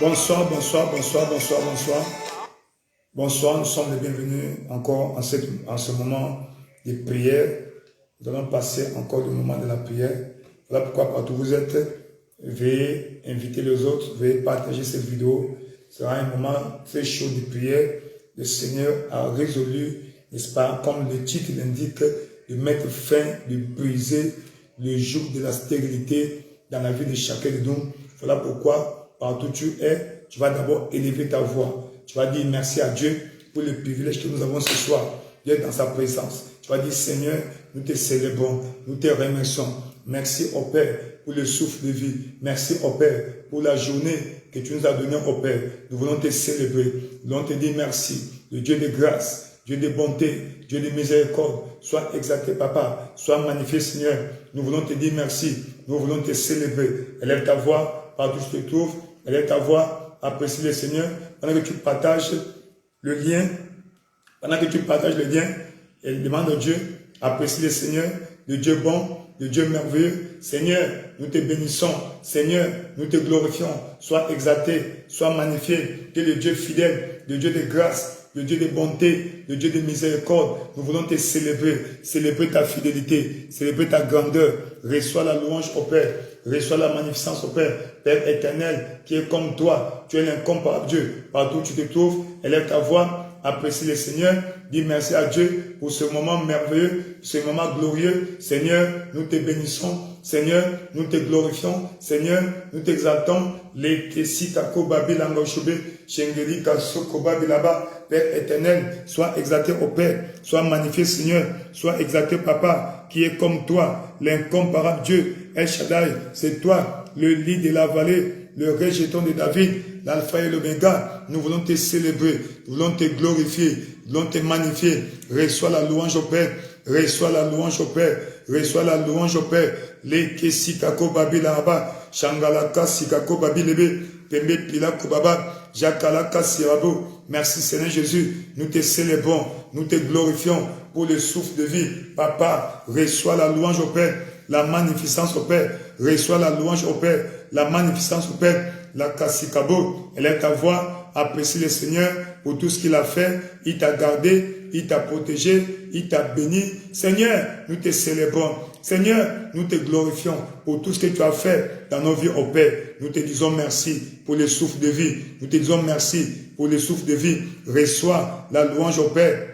Bonsoir, bonsoir, bonsoir, bonsoir, bonsoir. Bonsoir, nous sommes les bienvenus encore en ce moment de prière. Nous allons passer encore le moment de la prière. Voilà pourquoi partout où vous êtes, veuillez inviter les autres, veuillez partager cette vidéo. Ce sera un moment très chaud de prière. Le Seigneur a résolu, n'est-ce pas, comme le titre l'indique, de mettre fin, de briser le joug de la stérilité dans la vie de chacun de nous. Voilà pourquoi partout où tu es, tu vas d'abord élever ta voix. Tu vas dire merci à Dieu pour le privilège que nous avons ce soir d'être dans sa présence. Tu vas dire Seigneur, nous te célébrons, nous te remercions. Merci au Père pour le souffle de vie. Merci au Père pour la journée que tu nous as donnée au Père. Nous voulons te célébrer. Nous voulons te dire merci. Le Dieu de grâce, Dieu de bonté, Dieu de miséricorde. Sois exalté Papa, sois magnifié Seigneur. Nous voulons te dire merci. Nous voulons te célébrer. Élève ta voix partout où tu te trouves. Élève ta voix, apprécie le Seigneur. Pendant que tu partages le lien, et demande à Dieu, apprécie le Seigneur, le Dieu bon, le Dieu merveilleux. Seigneur, nous te bénissons. Seigneur, nous te glorifions. Sois exalté, sois magnifié. Tu es le Dieu fidèle, le Dieu de grâce, le Dieu de bonté, le Dieu de miséricorde. Nous voulons te célébrer, célébrer ta fidélité, célébrer ta grandeur. Reçois la louange au Père, reçois la magnificence au Père. Père éternel, qui est comme toi, tu es l'incomparable Dieu. Partout où tu te trouves, élève ta voix, apprécie le Seigneur, dis merci à Dieu pour ce moment merveilleux, ce moment glorieux. Seigneur, nous te bénissons. Seigneur, nous te glorifions. Seigneur, nous t'exaltons. Père éternel, sois exalté au Père, sois magnifié Seigneur, sois exalté Papa, qui est comme toi, l'incomparable Dieu. El Shaddai, c'est toi, le lit de la vallée, le rejeton de David, l'alpha et l'oméga. Nous voulons te célébrer, nous voulons te glorifier, nous voulons te magnifier. Reçois la louange au Père, reçois la louange au Père, reçois la louange au Père. Les kesikako babi lahaba, shangalaka sikako babi lebe, pembe pila kubaba, jakalaka sirabo. Merci Seigneur Jésus, nous te célébrons, nous te glorifions pour le souffle de vie. Papa, reçois la louange au Père, la magnificence au Père, reçois la louange au Père, la magnificence au Père, la kassikabo, elle est ta voix, apprécie le Seigneur pour tout ce qu'il a fait, il t'a gardé, il t'a protégé, il t'a béni. Seigneur, nous te célébrons. Seigneur, nous te glorifions pour tout ce que tu as fait dans nos vies au Père. Nous te disons merci pour le souffle de vie. Nous te disons merci pour le souffle de vie. Reçois la louange au Père.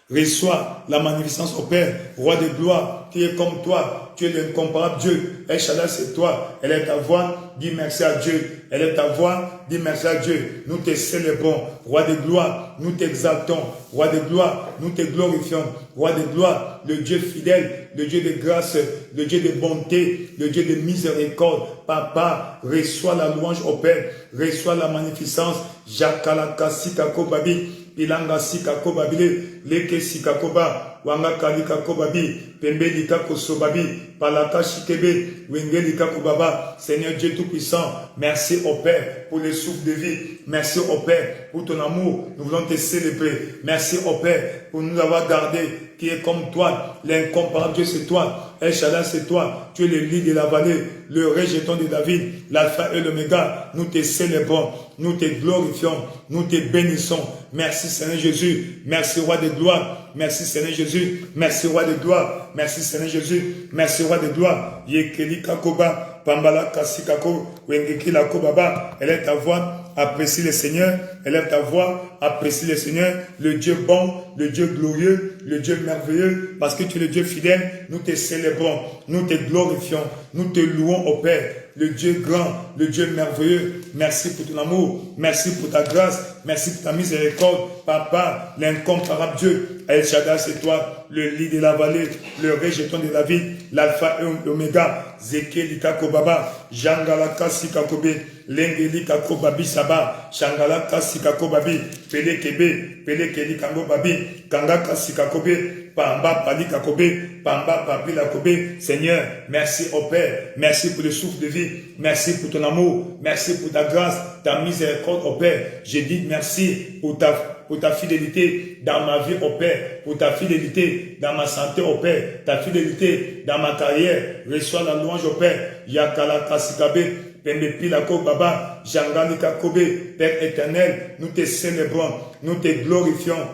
Reçois la magnificence au Père, roi de gloire, qui est comme toi, tu es l'incomparable Dieu. El Shaddai, c'est toi. Elle est ta voix, dis merci à Dieu. Elle est ta voix, dis merci à Dieu. Nous te célébrons, roi de gloire, nous t'exaltons. Roi de gloire, nous te glorifions. Roi de gloire, le Dieu fidèle, le Dieu de grâce, le Dieu de bonté, le Dieu de miséricorde. Papa, reçois la louange au Père, reçois la magnificence. Jakalaka sikako babi, pilanga sikako babile, leke sikako ba, wanga kalika kobabi, pembe lika kosobabi, palaka shikebe, wenge lika kobaba. Seigneur Dieu Tout-Puissant, merci au Père pour le souffle de vie. Merci au Père pour ton amour. Nous voulons te célébrer. Merci au Père pour nous avoir gardés, qui est comme toi, l'incomparable Dieu, c'est toi. El Shaddai, c'est toi. Tu es le lit de la vallée, le rejeton de David, l'alpha et l'oméga. Nous te célébrons, nous te glorifions, nous te bénissons. Merci Seigneur Jésus. Merci roi de gloire. Merci Seigneur Jésus. Merci roi de gloire. Merci Seigneur Jésus. Merci roi de gloire. Yekeli kakoba, pambala kasikako, wengeki la kobaba. Elle est ta voix. Apprécie le Seigneur, élève ta voix, apprécie le Seigneur, le Dieu bon, le Dieu glorieux, le Dieu merveilleux, parce que tu es le Dieu fidèle, nous te célébrons, nous te glorifions, nous te louons au Père, le Dieu grand, le Dieu merveilleux. Merci pour ton amour, merci pour ta grâce, merci pour ta miséricorde, Papa, l'incomparable Dieu. El Shaddai, c'est toi, le lit de la vallée, le rejeton de David, l'alpha et l'oméga. Zeke Kobaba, Jangala Kasikakobe, Lengeli Kakobabi Saba, Shangala Kasikakobabi, Pele Kebe, Pele Keli Kango Babi, Kanga Kasika Kobe, Pamba Pali Kakobe, Pamba Papi Lakobe. Seigneur, merci au Père, merci pour le souffle de vie, merci pour ton amour, merci pour ta grâce, ta miséricorde au Père. Je dis merci pour ta fidélité dans ma vie au Père, pour ta fidélité dans ma santé au Père, ta fidélité dans ma carrière. Reçois la louange au Père. Yakala Kasikabe, Pembe Pilako Baba, Jangali Kakobe. Père éternel, nous te célébrons, nous te glorifions.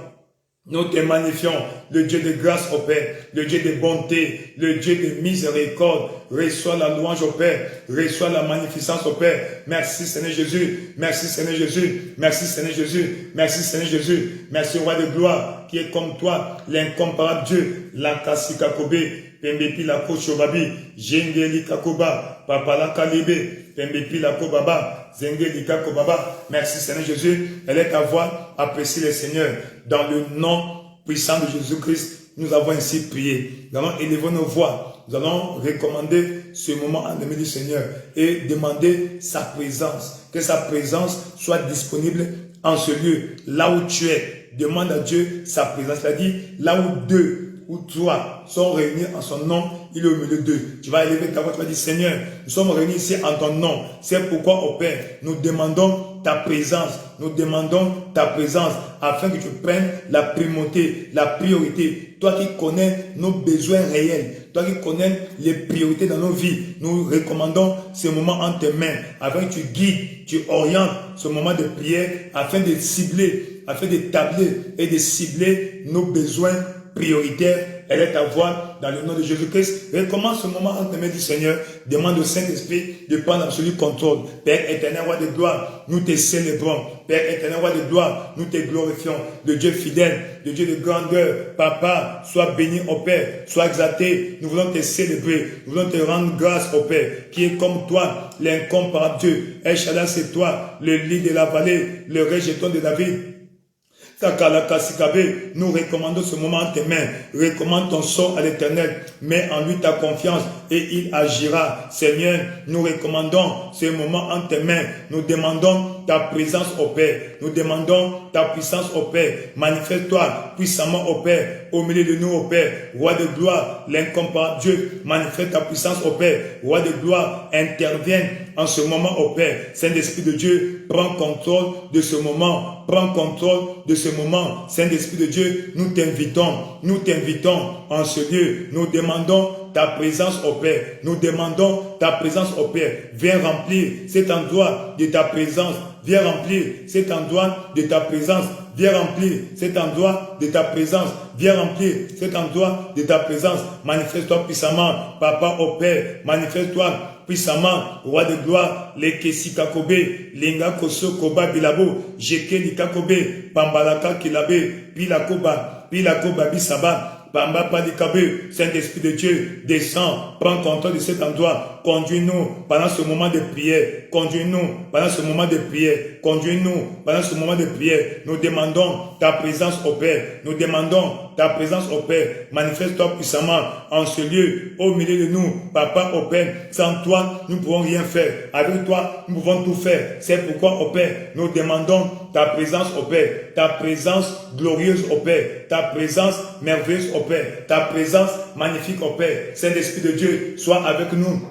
Nous te magnifions, le Dieu de grâce au Père, le Dieu de bonté, le Dieu de miséricorde. Reçois la louange au Père, reçois la magnificence au Père. Merci Seigneur Jésus, merci Seigneur Jésus, merci Seigneur Jésus, merci Seigneur Jésus, merci Roi de gloire qui est comme toi, l'incomparable Dieu, l'Ankasika Kobe, Pembepi la Kochobabi, Jengeli Kakoba, Papa la Kalebe, Pembepi la Kobaba, Zengeli Kakobaba. Merci Seigneur Jésus, elle est ta voix, apprécie le Seigneur. Dans le nom puissant de Jésus-Christ, nous avons ainsi prié. Nous allons élever nos voix. Nous allons recommander ce moment en aimé du Seigneur et demander sa présence. Que sa présence soit disponible en ce lieu, là où tu es. Demande à Dieu sa présence. C'est-à-dire, là où deux ou trois sont réunis en son nom, il est au milieu d'eux. Tu vas élever ta voix, tu vas dire, Seigneur, nous sommes réunis ici en ton nom. C'est pourquoi, au Père, nous demandons ta présence. Nous demandons ta présence afin que tu prennes la primauté, la priorité. Toi qui connais nos besoins réels, toi qui connais les priorités dans nos vies, nous recommandons ce moment en tes mains afin que tu guides, tu orientes ce moment de prière afin de cibler, afin d'établir et de cibler nos besoins prioritaire. Elle est ta voix dans le nom de Jésus-Christ. Recommence ce moment en tes mains du Seigneur. Demande au Saint-Esprit de prendre absolu contrôle. Père éternel, roi de gloire, nous te célébrons. Père éternel, roi de gloire, nous te glorifions. Le Dieu fidèle, le Dieu de grandeur. Papa, sois béni au Père, sois exalté. Nous voulons te célébrer. Nous voulons te rendre grâce au Père, qui est comme toi, l'incomparable Dieu. El Shaddai, c'est toi, le lit de la vallée, le rejeton de David. Nous recommandons ce moment en tes mains. Recommande ton sort à l'Éternel. Mets en lui ta confiance et il agira. Seigneur, nous recommandons ce moment en tes mains. Nous demandons ta présence au Père. Nous demandons ta puissance au Père. Manifeste-toi puissamment au Père, au milieu de nous au Père. Roi de gloire, l'incomparable Dieu, manifeste ta puissance au Père. Roi de gloire, interviens en ce moment au Père. Saint-Esprit de Dieu, prends contrôle de ce moment. Prends contrôle de ce moment. Saint-Esprit de Dieu, nous t'invitons en ce lieu. Nous demandons ta présence au Père. Nous demandons ta présence au Père. Viens remplir cet endroit de ta présence. Viens remplir cet endroit de ta présence. Viens remplir cet endroit de ta présence. Viens remplir cet endroit de ta présence. Manifeste-toi puissamment, Papa au Père. Manifeste-toi puissamment, roi de gloire, les Kesi Kakobe, Linga Koso Koba Bilabo, Jeke Likakobe, Pambalaka Kilabe, Pilakoba Bisaba, Bamba Padikabe. Saint-Esprit de Dieu, descends, prends contrôle de cet endroit, conduis-nous pendant ce moment de prière, conduis-nous pendant ce moment de prière, conduis-nous pendant ce moment de prière. Nous demandons ta présence au Père, nous demandons ta présence au Père. Manifeste-toi puissamment en ce lieu, au milieu de nous, Papa au Père. Sans toi, nous ne pouvons rien faire. Avec toi, nous pouvons tout faire. C'est pourquoi au Père, nous demandons ta présence au Père, ta présence glorieuse au Père, ta présence merveilleuse au Père, ta présence magnifique au Père. Saint-Esprit de Dieu, sois avec nous.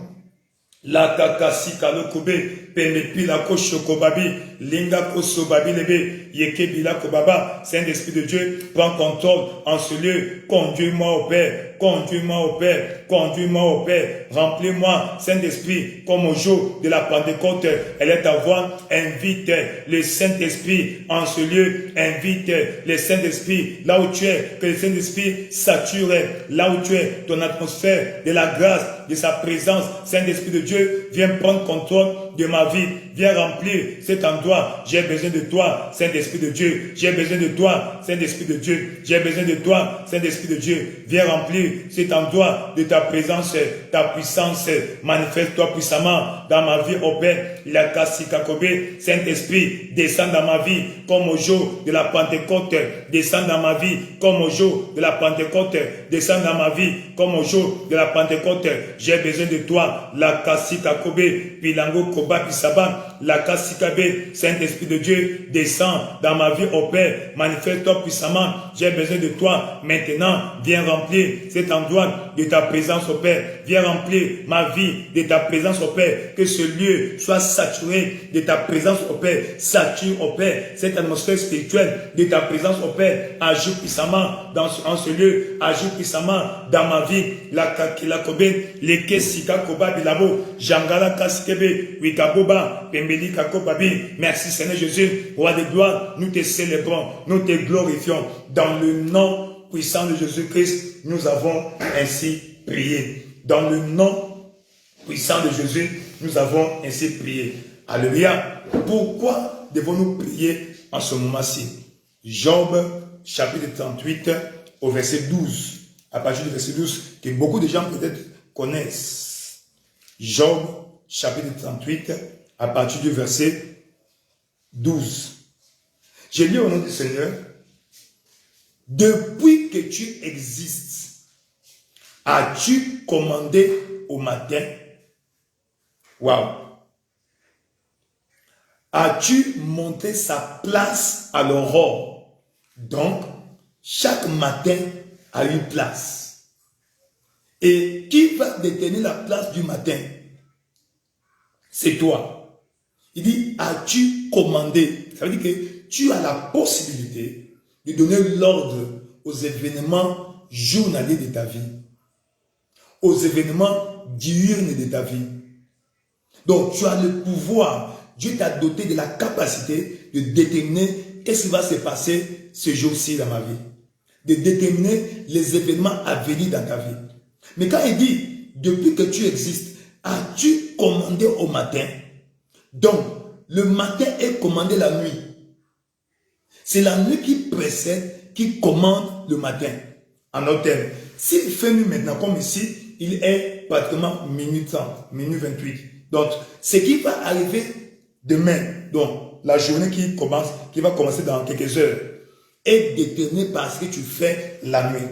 La kakasi kalokobe, pemepi la kochokobabi, linga kosobabi lebe, yekebi la kobaba. Saint-Esprit de Dieu, prends contrôle en ce lieu. Conduis-moi au Père, conduis-moi au Père, conduis-moi au Père. Remplis-moi, Saint-Esprit, comme au jour de la Pentecôte. Elle est ta voix. Invite le Saint-Esprit en ce lieu. Invite le Saint-Esprit là où tu es. Que le Saint-Esprit sature là où tu es. Ton atmosphère de la grâce, de sa présence. Saint-Esprit de Dieu, viens prendre contrôle de ma vie. Viens remplir cet endroit. J'ai besoin de toi, Saint-Esprit de Dieu. J'ai besoin de toi, Saint-Esprit de Dieu. J'ai besoin de toi, Saint-Esprit de Dieu. Viens remplir cet endroit de ta présence, ta puissance. Manifeste-toi puissamment dans ma vie, au Père. La Kassikakobe, Saint-Esprit, descends dans ma vie comme au jour de la Pentecôte. Descends dans ma vie comme au jour de la Pentecôte. Descends dans ma vie comme au jour de la Pentecôte. J'ai besoin de toi. La Kassikakobe, Pilango Koba. Koba Pisaba, la Kasikabe, Saint-Esprit de Dieu, descend dans ma vie, ô Père, manifeste-toi puissamment, j'ai besoin de toi, maintenant, viens remplir cet endroit de ta présence, ô Père, viens remplir ma vie de ta présence, ô Père, que ce lieu soit saturé de ta présence, ô Père, sature, ô Père, cette atmosphère spirituelle de ta présence, ô Père, agis puissamment en ce lieu, agis puissamment dans ma vie, la Kakila Kobe, les Kesika Koba Bilabo, Jangala Kaskebe, Wikaboba, Pembeli Kakobabi. Merci Seigneur Jésus, roi de gloire, nous te célébrons, nous te glorifions. Dans le nom puissant de Jésus-Christ, nous avons ainsi prié. Dans le nom puissant de Jésus, nous avons ainsi prié. Alléluia. Pourquoi devons-nous prier en ce moment-ci? Job, chapitre 38, au verset 12. À partir du verset 12, que beaucoup de gens peut-être connaissent. Job, chapitre 38, à partir du verset 12. Je lis au nom du Seigneur. Depuis que tu existes, as-tu commandé au matin? Waouh! As-tu monté sa place à l'aurore? Donc, chaque matin a une place. Et qui va détenir la place du matin? C'est toi. Il dit, as-tu commandé? Ça veut dire que tu as la possibilité de donner l'ordre aux événements journaliers de ta vie, aux événements diurnes de ta vie. Donc, tu as le pouvoir. Dieu t'a doté de la capacité de déterminer qu'est-ce qui va se passer ce jour-ci dans ma vie. De déterminer les événements à venir dans ta vie. Mais quand il dit, depuis que tu existes, as-tu commandé au matin? Donc, le matin est commandé la nuit. C'est la nuit qui précède, qui commande le matin. En autre terme, s'il fait nuit maintenant, comme ici, il est pratiquement minuit 30, minuit 28. Donc, ce qui va arriver demain, donc la journée qui va commencer dans quelques heures, est déterminée par ce que tu fais la nuit.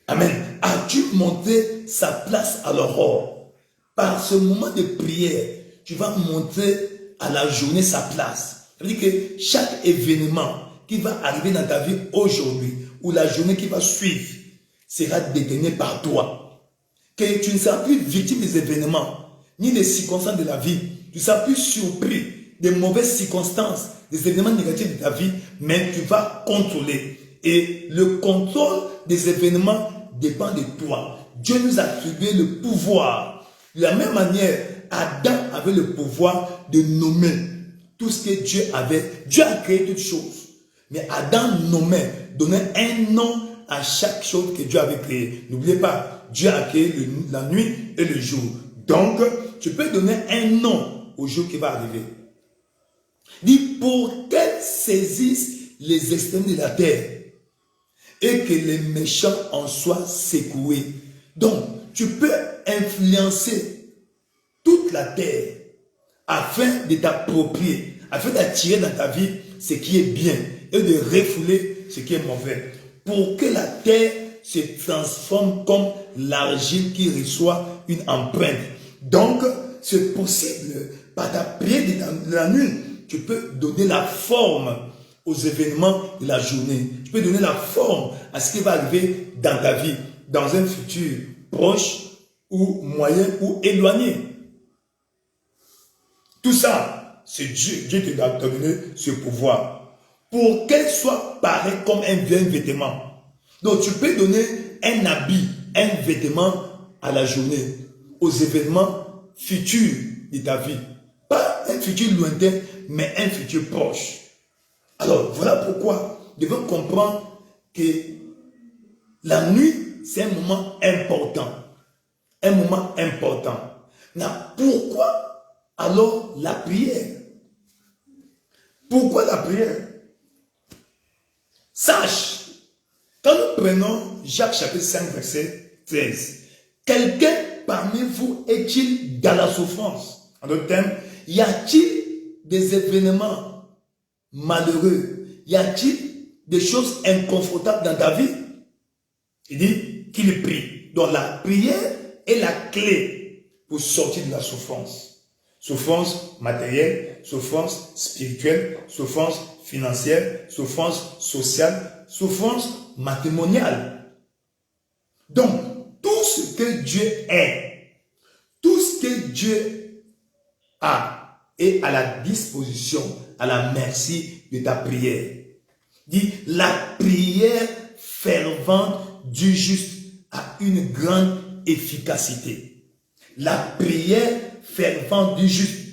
Amen. As-tu monté sa place à l'aurore? Par ce moment de prière, tu vas monter à la journée sa place. Ça veut dire que chaque événement qui va arriver dans ta vie aujourd'hui, ou la journée qui va suivre, sera déterminé par toi. Que tu ne seras plus victime des événements, ni des circonstances de la vie. Tu ne seras plus surpris des mauvaises circonstances, des événements négatifs de ta vie, mais tu vas contrôler. Et le contrôle des événements dépend de toi. Dieu nous a attribué le pouvoir. De la même manière, Adam avait le pouvoir de nommer tout ce que Dieu avait. Dieu a créé toutes choses. Mais Adam nommait, donnait un nom à chaque chose que Dieu avait créée. N'oubliez pas, Dieu a créé la nuit et le jour. Donc, tu peux donner un nom au jour qui va arriver. Dit, pour qu'elle saisisse les extrémités de la terre et que les méchants en soient secoués. Donc, tu peux influencer toute la terre afin de t'approprier, afin d'attirer dans ta vie ce qui est bien et de refouler ce qui est mauvais. Pour que la terre se transforme comme l'argile qui reçoit une empreinte. Donc, c'est possible, par ta prière de la nuit, tu peux donner la forme aux événements de la journée. Tu peux donner la forme à ce qui va arriver dans ta vie, dans un futur proche ou moyen ou éloigné. Tout ça, c'est Dieu. Dieu te a donné ce pouvoir. Pour qu'elle soit pareille comme un vêtement. Donc tu peux donner un habit, un vêtement à la journée, aux événements futurs de ta vie. Pas un futur lointain, mais un futur proche. Alors voilà pourquoi nous devons comprendre que la nuit, c'est un moment important. Un moment important. Mais pourquoi alors la prière? Pourquoi la prière? Sache, quand nous prenons Jacques chapitre 5 verset 13, quelqu'un parmi vous est-il dans la souffrance? En d'autres termes, y a-t-il des événements malheureux? Y a-t-il des choses inconfortables dans ta vie? Il dit qu'il prie. Donc la prière est la clé pour sortir de la souffrance. Souffrance matérielle, souffrance spirituelle, souffrance financière, souffrance sociale, souffrance matrimoniale. Donc, tout ce que Dieu est, tout ce que Dieu a, est à la disposition, à la merci de ta prière. Dit, la prière fervente du juste a une grande efficacité. La prière fervente du juste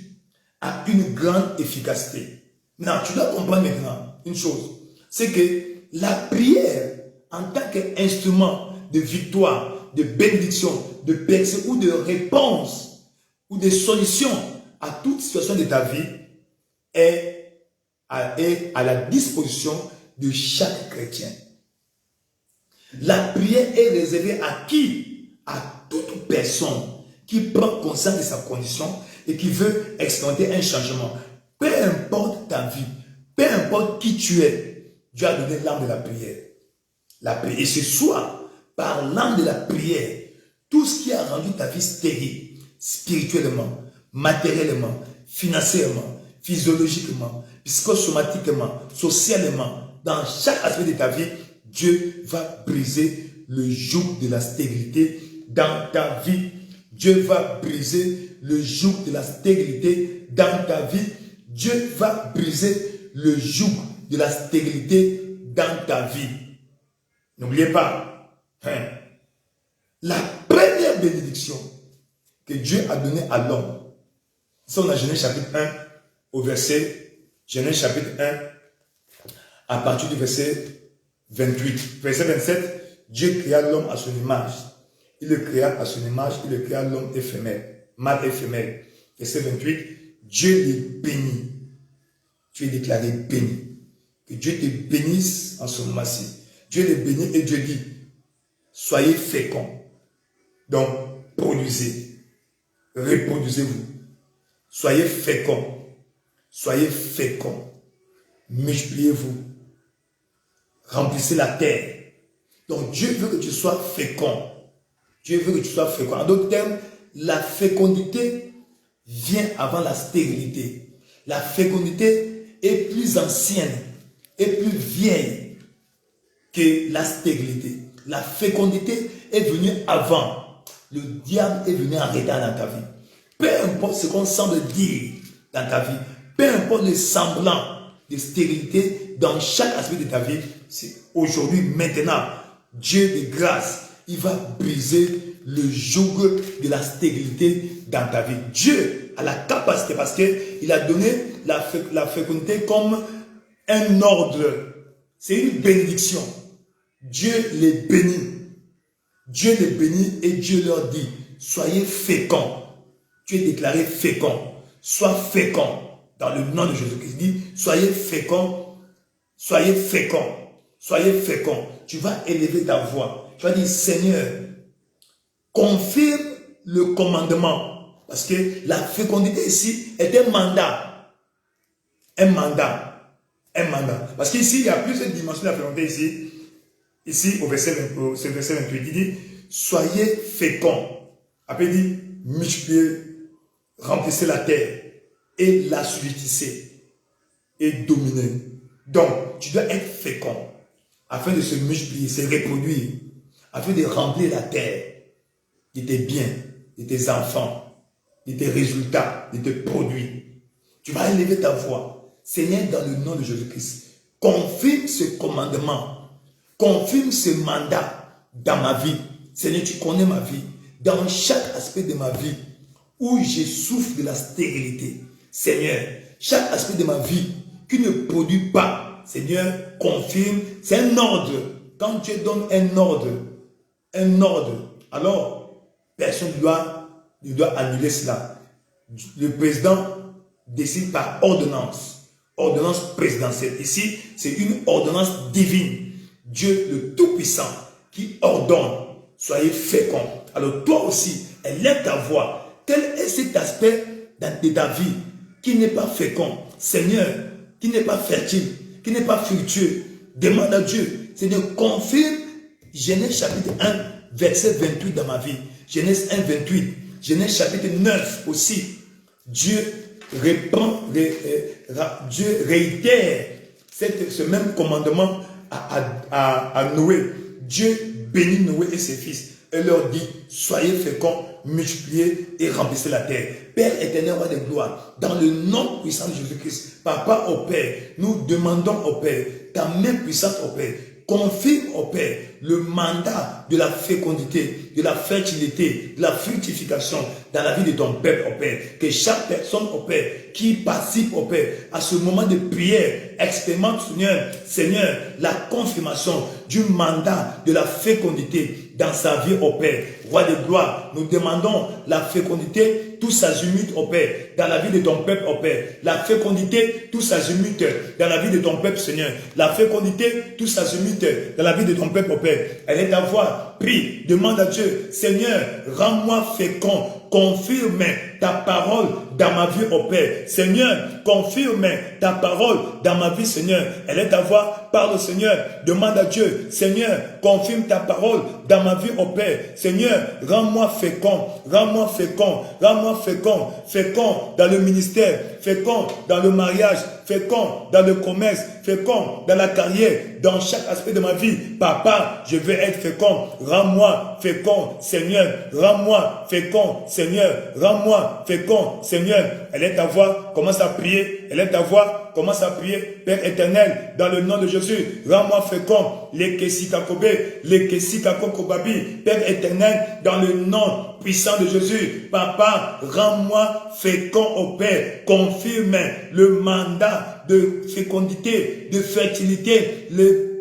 a une grande efficacité. Maintenant, tu dois comprendre maintenant une chose, c'est que la prière, en tant qu'instrument de victoire, de bénédiction, de percée ou de réponse ou de solution à toute situation de ta vie, est à la disposition de chaque chrétien. La prière est réservée à qui? À toute personne qui prend conscience de sa condition et qui veut expérimenter un changement. Peu importe ta vie, peu importe qui tu es, Dieu a donné l'âme de la prière. La prière. Et ce soir, par l'âme de la prière, tout ce qui a rendu ta vie stérile, spirituellement, matériellement, financièrement, physiologiquement, psychosomatiquement, socialement, dans chaque aspect de ta vie, Dieu va briser le joug de la stérilité dans ta vie. Dieu va briser le joug de la stérilité dans ta vie. Dieu va briser le joug de la stérilité dans ta vie. N'oubliez pas, la première bénédiction que Dieu a donnée à l'homme, c'est dans Genèse chapitre 1 au verset, Genèse chapitre 1, à partir du verset 28. Verset 27, Dieu créa l'homme à son image. Il le créa à son image, il le créa l'homme éphémère, mâle éphémère. Verset 28, Dieu les bénit. Tu es déclaré béni. Que Dieu te bénisse en ce moment-ci. Dieu les bénit et Dieu dit, soyez féconds. Donc, produisez. Reproduisez-vous. Soyez féconds. Soyez féconds. Multipliez-vous. Remplissez la terre. Donc, Dieu veut que tu sois fécond. Dieu veut que tu sois fécond. En d'autres termes, la fécondité vient avant la stérilité. La fécondité est plus ancienne, est plus vieille que la stérilité. La fécondité est venue avant. Le diable est venu en retard dans ta vie. Peu importe ce qu'on semble dire dans ta vie, peu importe le semblant de stérilité dans chaque aspect de ta vie, c'est aujourd'hui, maintenant, Dieu de grâce, il va briser le joug de la stérilité dans ta vie. Dieu a la capacité, parce qu'il a donné la fécondité comme un ordre. C'est une bénédiction. Dieu les bénit. Dieu les bénit et Dieu leur dit, soyez féconds. Tu es déclaré fécond. Sois fécond. Dans le nom de Jésus-Christ, dit, soyez féconds. Soyez féconds. Soyez féconds. Tu vas élever ta voix. Tu vas dire, Seigneur, confirme le commandement. Parce que la fécondité ici est un mandat. Un mandat. Un mandat. Parce qu'ici, il y a plusieurs dimensions de la fécondité ici. Ici, au verset 28, il dit, soyez féconds. Après, il dit, multipliez, remplissez la terre et l'assujettissez et dominez. Donc, tu dois être fécond afin de se multiplier, se reproduire, afin de remplir la terre de tes biens, de tes enfants, de tes résultats, de tes produits. Tu vas élever ta voix. Seigneur, dans le nom de Jésus-Christ, confirme ce commandement. Confirme ce mandat dans ma vie. Seigneur, tu connais ma vie. Dans chaque aspect de ma vie où je souffre de la stérilité. Seigneur, chaque aspect de ma vie qui ne produit pas, Seigneur, confirme. C'est un ordre. Quand Dieu donne un ordre, alors personne ne doit annuler cela. Le président décide par ordonnance. Ordonnance présidentielle. Ici, c'est une ordonnance divine. Dieu le Tout-Puissant qui ordonne, soyez féconds. Alors toi aussi, élève ta voix. Quel est cet aspect de ta vie qui n'est pas fécond? Seigneur, qui n'est pas fertile, qui n'est pas fructueux. Demande à Dieu. Seigneur, confirme Genèse chapitre 1, verset 28 dans ma vie. Genèse 1, 28. Genèse chapitre 9 aussi. Dieu Dieu réitère ce même commandement à Noé. Dieu bénit Noé et ses fils et leur dit, soyez féconds, multipliez et remplissez la terre. Père éternel, roi de gloire, dans le nom puissant de Jésus-Christ, Papa au Père, nous demandons au Père, ta main puissante au Père, confirme au Père le mandat de la fécondité, de la fertilité, de la fructification dans la vie de ton peuple au Père. Que chaque personne au Père qui participe au Père à ce moment de prière expérimente, Seigneur, la confirmation du mandat de la fécondité dans sa vie au Père. Roi de gloire, nous demandons la fécondité tous azimuts au Père, dans la vie de ton peuple au Père. La fécondité tous azimuts dans la vie de ton peuple, Seigneur. La fécondité tous azimuts dans la vie de ton peuple au Père. Elle est ta voix, prie, demande à Dieu, Seigneur, rends-moi fécond, confirme ta parole dans ma vie au Père. Seigneur, confirme ta parole dans ma vie, Seigneur. Elle est ta voix, parle, Seigneur, demande à Dieu, Seigneur, confirme ta parole dans ma vie au Père. Seigneur, rends-moi fécond, rends-moi fécond, rends-moi fécond, fécond dans le ministère, fécond dans le mariage, fécond dans le commerce, fécond dans la carrière, dans chaque aspect de ma vie. Papa, je veux être fécond, rends-moi fécond, Seigneur, rends-moi fécond, Seigneur, rends-moi fécond, Seigneur. Elle est ta voix, commence à prier, elle est ta voix, commence à prier. Père éternel, dans le nom de Jésus, rends-moi fécond, les Kessikakobe, les Kessikakokobabi. Père éternel, dans le nom puissant de Jésus, Papa, rends-moi fécond au Père, confirme le mandat de fécondité, de fertilité, le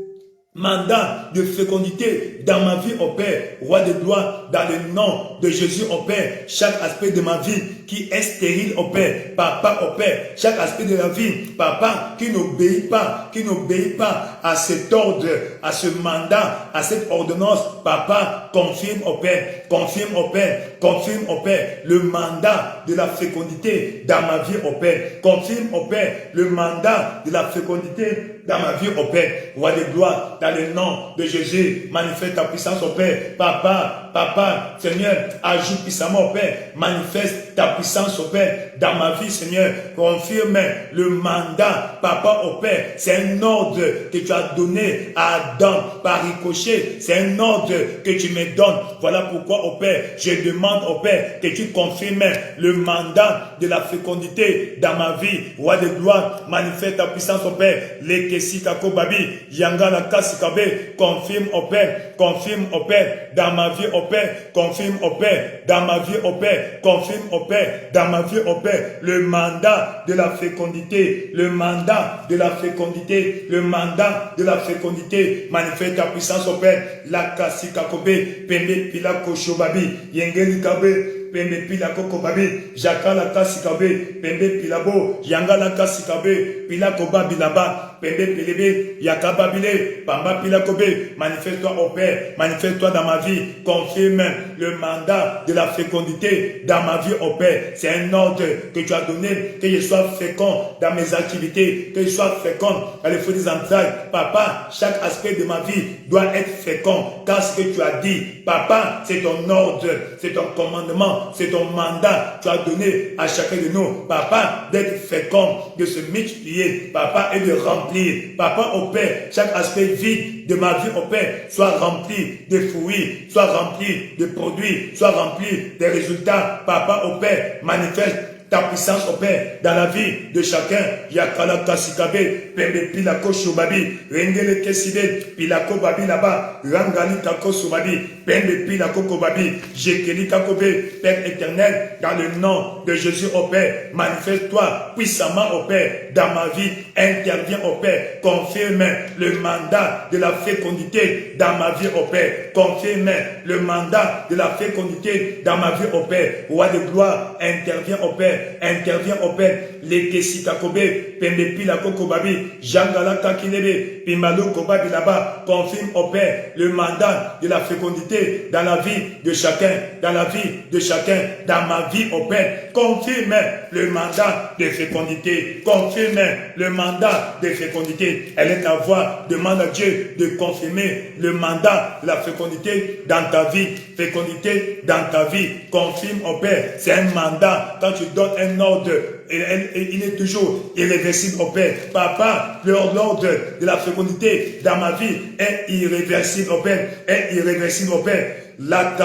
mandat de fécondité dans ma vie au Père, roi de gloire, dans le nom de Jésus au Père, chaque aspect de ma vie qui est stérile au Père, Papa au Père, chaque aspect de la vie, Papa, qui n'obéit pas à cet ordre, à ce mandat, à cette ordonnance, Papa, confirme au Père, confirme au Père, confirme au Père le mandat de la fécondité dans ma vie au Père, confirme au Père le mandat de la fécondité dans ma vie au Père, roi de gloire, dans le nom de Jésus, manifeste ta puissance au Père, Papa, Seigneur, ajoute puissamment au Père, manifeste ta puissance au Père, dans ma vie, Seigneur, confirme le mandat, Papa au Père, c'est un ordre que tu as donné à Adam par ricochet, c'est un ordre que tu me donnes, voilà pourquoi au Père, je demande au Père que tu confirmes le mandat de la fécondité dans ma vie, roi de gloire, manifeste ta puissance au Père, les Kessikako Babi, Yangala Kassikabe, confirme au Père, dans ma vie au Père, confirme au Père, dans ma vie au Père, confirme au Père, dans ma vie au Père, le mandat de la fécondité, le mandat de la fécondité, le mandat de la fécondité, manifeste ta puissance au Père, la Kassikakobe, Pembe Pilako Shobabi, Yengeli Kabe, Pembe Pilako Kobabi, Jakala Kassikabe, Pembe Pilabo, Yangala Kassikabe, Pilako Babilaba, Pembe Pelebe, Yakababile, Pamba Pilakobe, manifeste-toi au Père, manifeste-toi dans ma vie, confirme le mandat de la fécondité dans ma vie au Père. C'est un ordre que tu as donné, que je sois fécond dans mes activités, que je sois fécond dans les fruits des entrailles. Papa, chaque aspect de ma vie doit être fécond, car ce que tu as dit, Papa, c'est ton ordre, c'est ton commandement, c'est ton mandat. Tu as donné à chacun de nous, Papa, d'être fécond, de se multiplier, Papa, et de remplir. Papa au Père, chaque aspect vide de ma vie au Père soit rempli de fruits, soit rempli de produits, soit rempli des résultats. Papa au Père, manifeste ta puissance au Père dans la vie de chacun. Yakala Kassikabe, Pembe Pilako Shubabi, Rengele Kesside, Pilako Babi là-bas, Rangali Kako Subabi, Pembe Pilako Kobabi, Jekeli Kakobe, Père éternel, dans le nom de Jésus au Père, manifeste-toi puissamment au Père dans ma vie, interviens au Père, confirme le mandat de la fécondité dans ma vie au Père, confirme le mandat de la fécondité dans ma vie au Père, roi de gloire, interviens au Père, intervient au Père, les Kessikakobe, Pembe Pilako Kobabi, Jangala Kakilebe, Pimalo Kobabi là-bas, confirme au Père le mandat de la fécondité dans la vie de chacun, dans la vie de chacun, dans ma vie au Père, confirme le mandat de fécondité, confirme le mandat de fécondité. Elle est ta voix, demande à Dieu de confirmer le mandat de la fécondité dans ta vie, fécondité dans ta vie, confirme au Père, c'est un mandat, quand tu donnes donne un ordre, il est toujours irréversible au Père. Papa, l'ordre de la fécondité dans ma vie est irréversible au Père, est irréversible au Père. Dans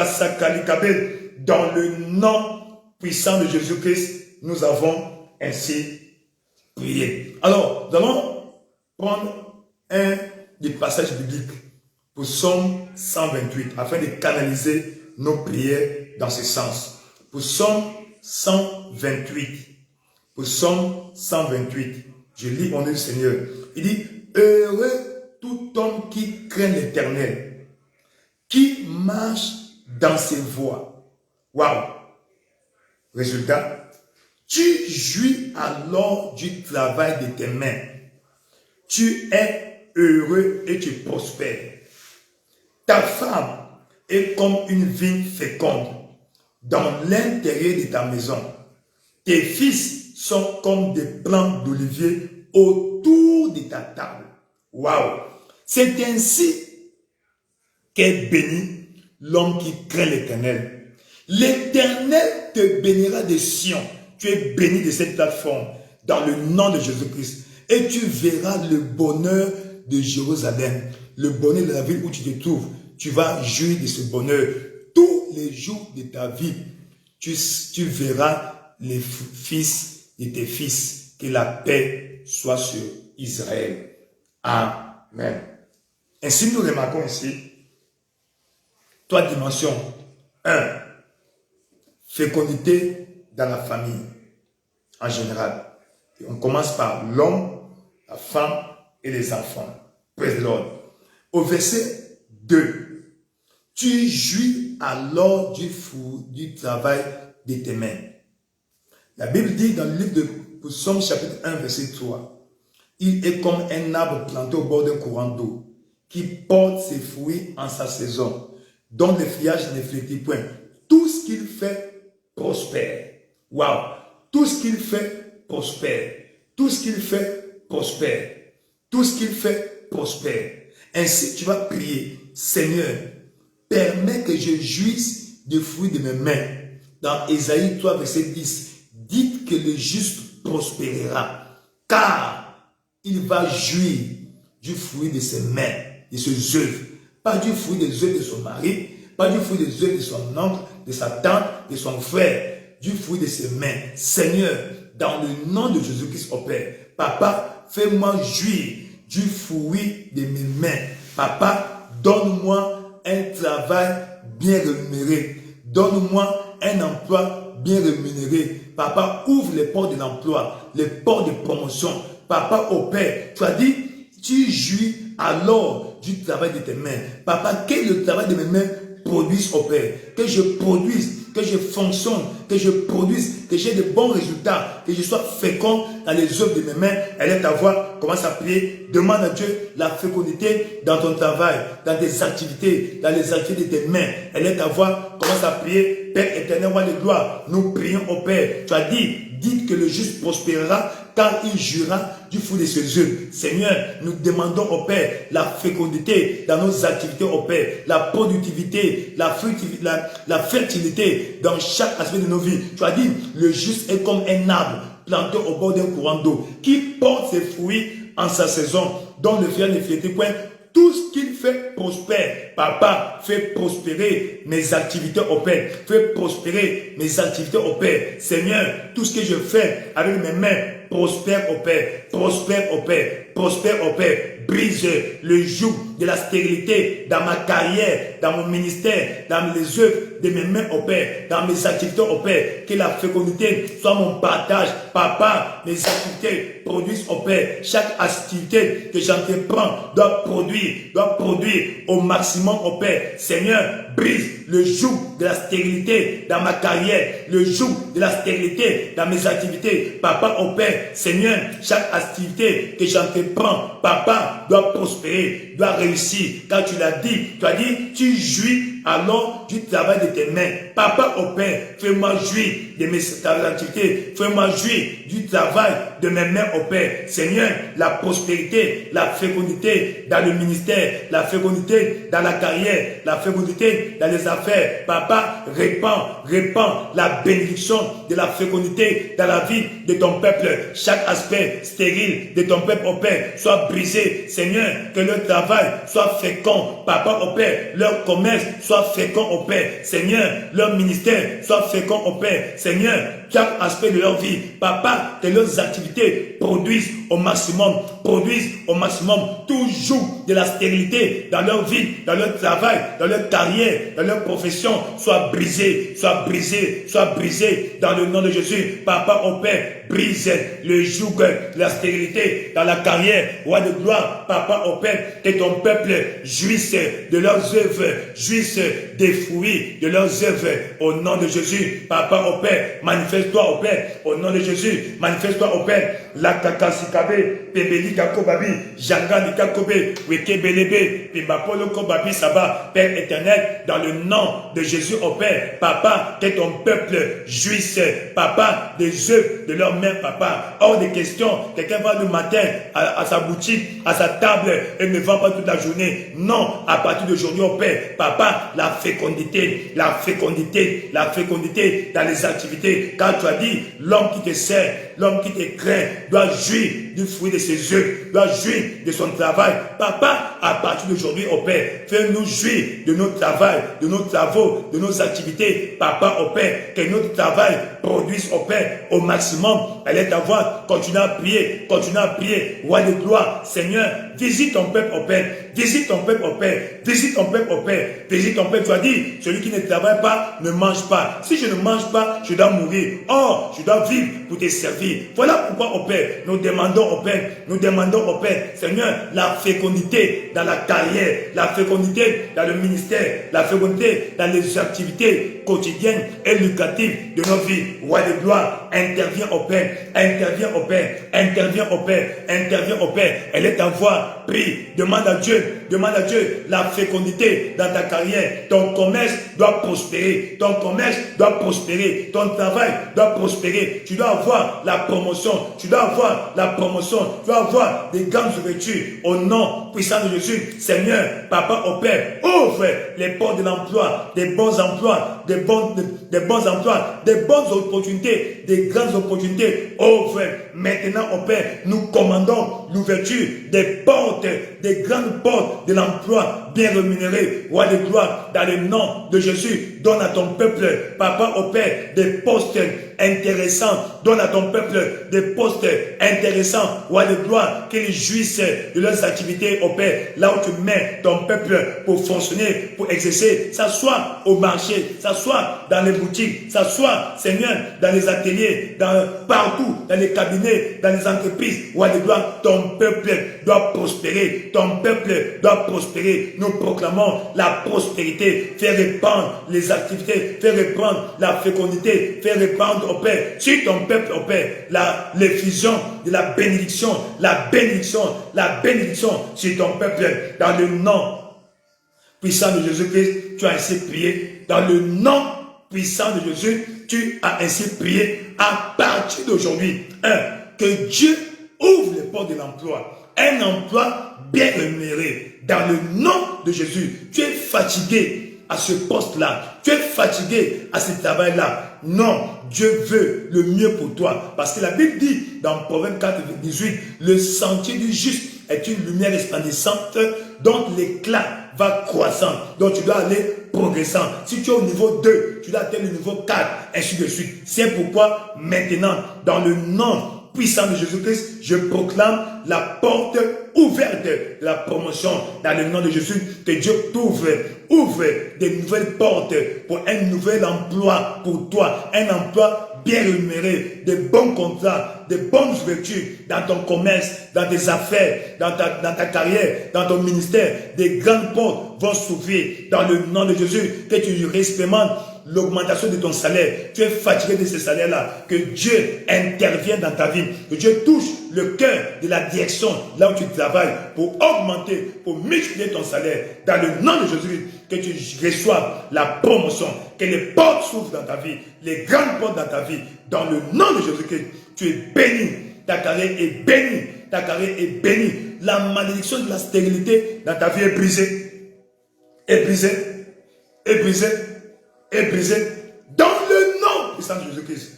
le nom puissant de Jésus-Christ, nous avons ainsi prié. Alors, nous allons prendre un des passages bibliques pour Psaume 128, afin de canaliser nos prières dans ce sens. Pour Psaume 128, pour Psaume 128, je lis au nom du Seigneur. Il dit, heureux tout homme qui craint l'Éternel, qui marche dans ses voies. Waouh! Résultat, tu jouis alors du travail de tes mains. Tu es heureux et tu prospères. Ta femme est comme une vigne féconde dans l'intérieur de ta maison. Tes fils sont comme des plants d'olivier autour de ta table. Waouh! C'est ainsi qu'est béni l'homme qui craint l'Éternel. L'Éternel te bénira de Sion. Tu es béni de cette plateforme dans le nom de Jésus-Christ. Et tu verras le bonheur de Jérusalem, le bonheur de la ville où tu te trouves. Tu vas jouir de ce bonheur tous les jours de ta vie. Tu verras les fils de tes fils. Que la paix soit sur Israël. Amen. Ainsi, nous remarquons ici trois dimensions. 1. Fécondité dans la famille en général. Et on commence par l'homme, la femme et les enfants. Praise the Lord. Au verset 2. Tu jouis alors du travail de tes mains. La Bible dit dans le livre de Psaume chapitre 1 verset 3. Il est comme un arbre planté au bord d'un courant d'eau qui porte ses fruits en sa saison, dont le feuillage ne flétrit point. Tout ce qu'il fait prospère. Waouh! Tout ce qu'il fait prospère. Tout ce qu'il fait prospère. Tout ce qu'il fait prospère. Ainsi, tu vas prier, Seigneur, permets que je jouisse du fruit de mes mains. Dans Ésaïe 3, verset 10, dites que le juste prospérera, car il va jouir du fruit de ses mains, de ses œuvres. Pas du fruit des œuvres de son mari, pas du fruit des œuvres de son oncle, de sa tante, de son frère, du fruit de ses mains. Seigneur, dans le nom de Jésus-Christ au Père, Papa, fais-moi jouir du fruit de mes mains. Papa, donne-moi un travail bien rémunéré. Donne-moi un emploi bien rémunéré. Papa, ouvre les portes de l'emploi, les portes de promotion. Papa, au Père, tu as dit, tu jouis alors du travail de tes mains. Papa, que le travail de mes mains produise au Père. Que je produise, que je fonctionne, que je produise, que j'ai de bons résultats, que je sois fécond dans les œuvres de mes mains. Elle est ta voix, commence à prier, demande à Dieu la fécondité dans ton travail, dans tes activités, dans les activités de tes mains. Elle est ta voix, commence à prier, Père éternel, roi de gloire, nous prions au Père. Tu as dit, dites que le juste prospérera, car il jouira du fruit de ses œuvres. Seigneur, nous demandons au Père la fécondité dans nos activités au Père, la productivité, la fertilité dans chaque aspect de nos vies. Tu as dit, le juste est comme un arbre planté au bord d'un courant d'eau qui porte ses fruits en sa saison, dont le feuillage ne flétrit point. Tout ce qu'il fait prospère. Papa, fais prospérer mes activités au Père. Fais prospérer mes activités au Père. Seigneur, tout ce que je fais avec mes mains, prospère au Père. Prospère au Père. Prospère au Père. Brise le joug de la stérilité dans ma carrière, dans mon ministère, dans les œuvres de mes mains au Père, dans mes activités au Père. Que la fécondité soit mon partage. Papa, mes activités produisent au Père. Chaque activité que j'entreprends doit produire au maximum au Père. Seigneur, brise le joug de la stérilité dans ma carrière, le joug de la stérilité dans mes activités. Papa, au Père, Seigneur, chaque activité que j'entreprends, Papa, doit prospérer, doit réussir. Car tu l'as dit, tu as dit, tu jouis alors du travail de tes mains. Papa, au Père, fais-moi jouir de mes activités. Fais-moi jouir du travail de mes mains, au Père. Seigneur, la prospérité, la fécondité dans le ministère, la fécondité dans la carrière, la fécondité dans les affaires. Papa, répands la bénédiction de la fécondité dans la vie de ton peuple. Chaque aspect stérile de ton peuple, au Père, soit brisé. Seigneur, que leur travail soit fécond. Papa, au Père, leur commerce soit fécond, au Père. Seigneur, leur ministère soit fécond, au Père. Seigneur, chaque aspect de leur vie, Papa, que leurs activités produisent au maximum, toujours de la stérilité dans leur vie, dans leur travail, dans leur carrière, dans leur profession, soit brisé dans le nom de Jésus. Papa, au Père, brise le joug de la stérilité dans la carrière. Roi de gloire, Papa, au Père, que ton peuple jouisse de leurs œuvres, jouisse des fruits de leurs œuvres au nom de Jésus. Papa, au Père, manifeste-toi, au Père, au nom de Jésus. Manifeste-toi, au Père. La kakasikabe, pebeli kakobabi, jangani kakobe, wekebelebe, pibapolo kobabi saba. Père éternel, dans le nom de Jésus, au Père, Papa, que ton peuple jouisse, Papa, des œuvres de leurs mains, Papa. Hors de question, quelqu'un va le matin à sa boutique, à sa table, et ne vend pas toute la journée. Non, à partir d'aujourd'hui, au Père, Papa, la fécondité dans les activités. Car tu as dit, l'homme qui te sert, l'homme qui te craint, doit jouir du fruit de ses œuvres, doit jouir de son travail. Papa, à partir d'aujourd'hui, au Père, fais-nous jouir de nos travails, de nos travaux, de nos activités. Papa, au Père, que notre travail produise, au Père, au maximum. Allez ta voix, continue à prier, roi de gloire. Seigneur, visite ton peuple, au Père, visite ton peuple, au Père, visite ton peuple, au Père, visite ton peuple. Tu as dit, celui qui ne travaille pas, ne mange pas. Si je ne mange pas, je dois mourir. Or, je dois vivre pour te servir. Voilà pourquoi, au Père, nous demandons, au Père, Seigneur, la fécondité dans la carrière, la fécondité dans le ministère, la fécondité dans les activités quotidiennes et lucratives de nos vies. Roi de gloire, interviens, au Père, interviens, au Père, interviens, au Père, interviens, au Père. Elle est ta voix, prie, demande à Dieu la fécondité dans ta carrière. Ton commerce doit prospérer, ton travail doit prospérer. Tu dois avoir la promotion, tu dois avoir des grandes ouvertures au nom puissant de Jésus. Seigneur, Papa, au Père, ouvre les portes de l'emploi, des bons emplois, des bons emplois, des bonnes opportunités, des grandes opportunités. Ouvre maintenant, au Père, nous commandons l'ouverture des portes, des grandes portes de l'emploi bien rémunéré. Roi de gloire, dans le nom de Jésus, donne à ton peuple, Papa, au Père, des postes intéressants. Donne à ton peuple des postes intéressants. Roi de gloire, qu'ils jouissent de leurs activités, au Père. Là où tu mets ton peuple pour fonctionner, pour exercer, ça soit au marché, ça soit dans les boutiques, ça soit, Seigneur, dans les ateliers, partout, dans les cabinets, dans les entreprises. Roi de gloire, ton peuple doit prospérer. Ton peuple doit prospérer. Nous proclamons la prospérité. Fais répandre les activités. Fais répandre la fécondité. Fais répandre, au Père, sur ton peuple, au Père, l'effusion de la bénédiction sur ton peuple. Dans le nom puissant de Jésus-Christ, tu as ainsi prié. Dans le nom puissant de Jésus, tu as ainsi prié. À partir d'aujourd'hui, que Dieu ouvre les portes de l'emploi. Un emploi bien rémunéré. Dans le nom de Jésus, tu es fatigué à ce poste-là. Tu es fatigué à ce travail-là. Non, Dieu veut le mieux pour toi. Parce que la Bible dit dans Proverbe 4, 18, le sentier du juste est une lumière resplendissante dont l'éclat va croissant. Donc tu dois aller progressant. Si tu es au niveau 2, tu dois atteindre le niveau 4, ainsi de suite. C'est pourquoi maintenant, dans le nom puissant de Jésus-Christ, je proclame la porte ouverte de la promotion dans le nom de Jésus. Que Dieu ouvre des nouvelles portes pour un nouvel emploi pour toi, un emploi bien rémunéré, des bons contrats, des bonnes ouvertures dans ton commerce, dans tes affaires, dans ta carrière, dans ton ministère. Des grandes portes vont s'ouvrir dans le nom de Jésus. Que tu expérimentes l'augmentation de ton salaire. Tu es fatigué de ce salaire-là. Que Dieu intervienne dans ta vie. Que Dieu touche le cœur de la direction là où tu travailles pour augmenter, pour multiplier ton salaire. Dans le nom de Jésus, que tu reçoives la promotion. Que les portes s'ouvrent dans ta vie. Les grandes portes dans ta vie. Dans le nom de Jésus-Christ, tu es béni. Ta carrière est bénie. Ta carrière est bénie. La malédiction de la stérilité dans ta vie est brisée. Est brisée. Est brisée. Est brisée. Dans le nom puissant de Jésus-Christ,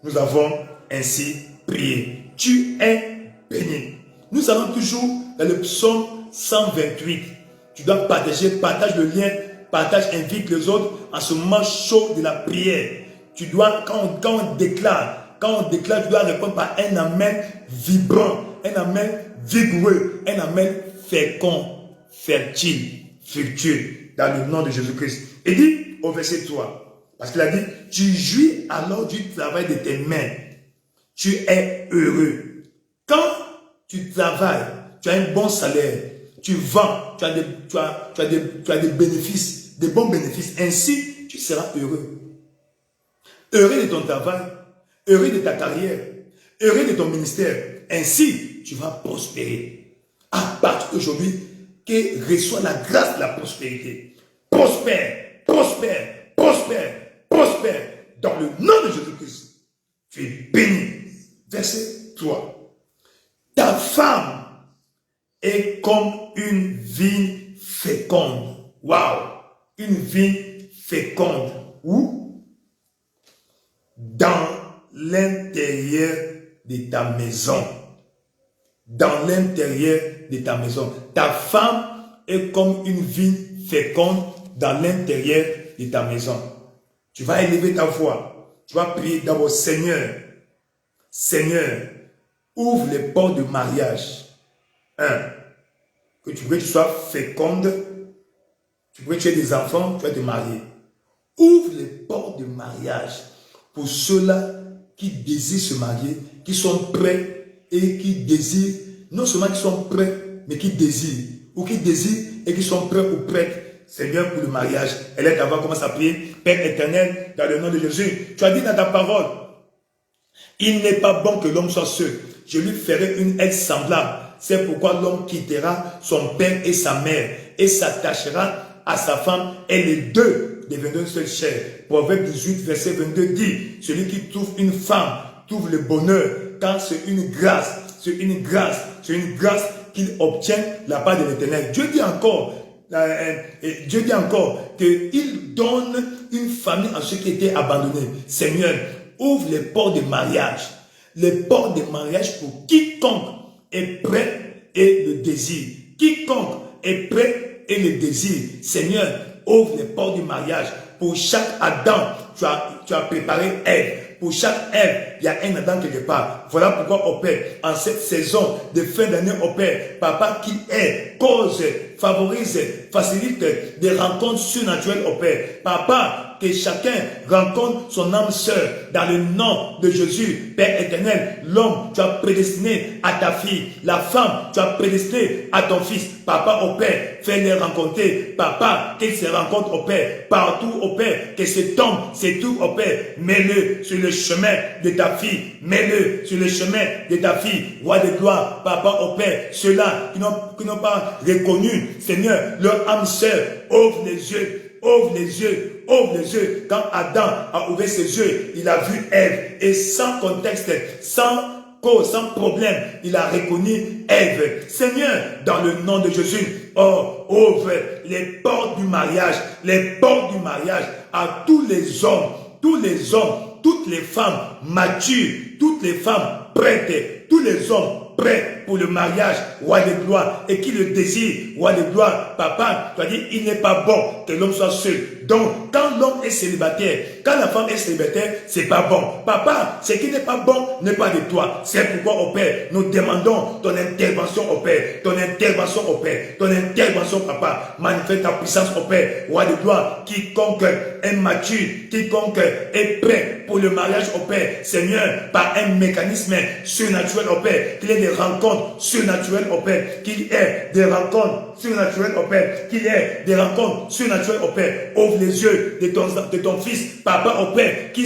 nous avons ainsi prié. Tu es béni. Nous allons toujours dans le psaume 128. Tu dois partager, partage le lien, partage, invite les autres en ce moment chaud de la prière. Tu dois, quand on déclare, tu dois répondre par un amen vibrant, un amen vigoureux, un amen fécond, fertile, fructueux, dans le nom de Jésus-Christ. Il dit au verset 3, parce qu'il a dit, tu jouis alors du travail de tes mains, tu es heureux. Quand tu travailles, tu as un bon salaire, tu vends, tu as des bénéfices, des bons bénéfices, ainsi tu seras heureux. Heureux de ton travail, heureux de ta carrière, heureux de ton ministère. Ainsi, tu vas prospérer. À partir d'aujourd'hui, que reçois la grâce de la prospérité. Prospère, prospère, prospère, prospère. Dans le nom de Jésus-Christ, tu es béni. Verset 3. Ta femme est comme une vigne féconde. Waouh! Une vigne féconde. Où? Dans l'intérieur de ta maison. Dans l'intérieur de ta maison. Ta femme est comme une vigne féconde dans l'intérieur de ta maison. Tu vas élever ta voix. Tu vas prier d'abord, Seigneur. Seigneur, ouvre les portes de mariage. Que tu sois féconde. Tu veux que tu aies des enfants, tu vas te marier. Ouvre les portes de mariage pour ceux-là qui désirent se marier, qui sont prêts et qui désirent, non seulement qui sont prêts, mais qui désirent, ou qui désirent et qui sont prêts ou prêtes, Seigneur, pour le mariage. Elle est avant, commence à prier. Père éternel, dans le nom de Jésus, tu as dit dans ta parole, il n'est pas bon que l'homme soit seul. Je lui ferai une aide semblable. C'est pourquoi l'homme quittera son père et sa mère et s'attachera à sa femme, et les deux deviendront une seule chair. Proverbe 18, verset 22 dit, celui qui trouve une femme trouve le bonheur, car c'est une grâce, qu'il obtient la part de l'Éternel. Dieu dit encore qu'il donne une famille à ceux qui étaient abandonnés. Seigneur, ouvre les portes de mariage. Les portes de mariage pour quiconque est prêt et le désir. Quiconque est prêt et le désir. Seigneur, ouvre les portes du mariage. Pour chaque Adam, tu as préparé Ève. Pour chaque Ève, il y a un Adam quelque part. Voilà pourquoi, au Père, en cette saison de fin d'année, au Père, Papa, qui est, cause, favorise, facilite des rencontres surnaturelles, au Père. Papa, que chacun rencontre son âme sœur dans le nom de Jésus. Père éternel, l'homme, tu as prédestiné à ta fille. La femme, tu as prédestiné à ton fils. Papa, au Père, fais-les rencontrer. Papa, qu'ils se rencontrent, au Père, partout, au Père, que cet homme se trouve, au Père. Mets-le sur le chemin de ta fille. Mets-le sur le chemin de ta fille. Roi de gloire, Papa, au Père, ceux-là qui n'ont pas reconnu, Seigneur, leur âme sœur, ouvre les yeux. Ouvre les yeux, ouvre les yeux. Quand Adam a ouvert ses yeux, il a vu Ève. Et sans contexte, sans cause, sans problème, il a reconnu Ève. Seigneur, dans le nom de Jésus, oh, ouvre les portes du mariage à tous les hommes, toutes les femmes matures, toutes les femmes prêtes, tous les hommes prêts pour le mariage, roi de gloire, et qui le désire, roi de gloire. Papa, tu as dit, il n'est pas bon que l'homme soit seul. Donc, quand l'homme est célibataire, quand la femme est célibataire, c'est pas bon. Papa, ce qui n'est pas bon n'est pas de toi. C'est pourquoi, au Père, nous demandons ton intervention, au Père, ton intervention, au Père, ton intervention, Papa. Manifeste ta puissance, au Père, roi de gloire. Quiconque est mature, quiconque est prêt pour le mariage, au Père, Seigneur, par par un mécanisme surnaturel, oh Père, qu'il y ait des rencontres surnaturelles, oh Père, qu'il y ait des rencontres surnaturelles, oh Père, qu'il y ait des rencontres surnaturelles, oh Père. Ouvre les yeux de ton fils, papa, oh Père, qui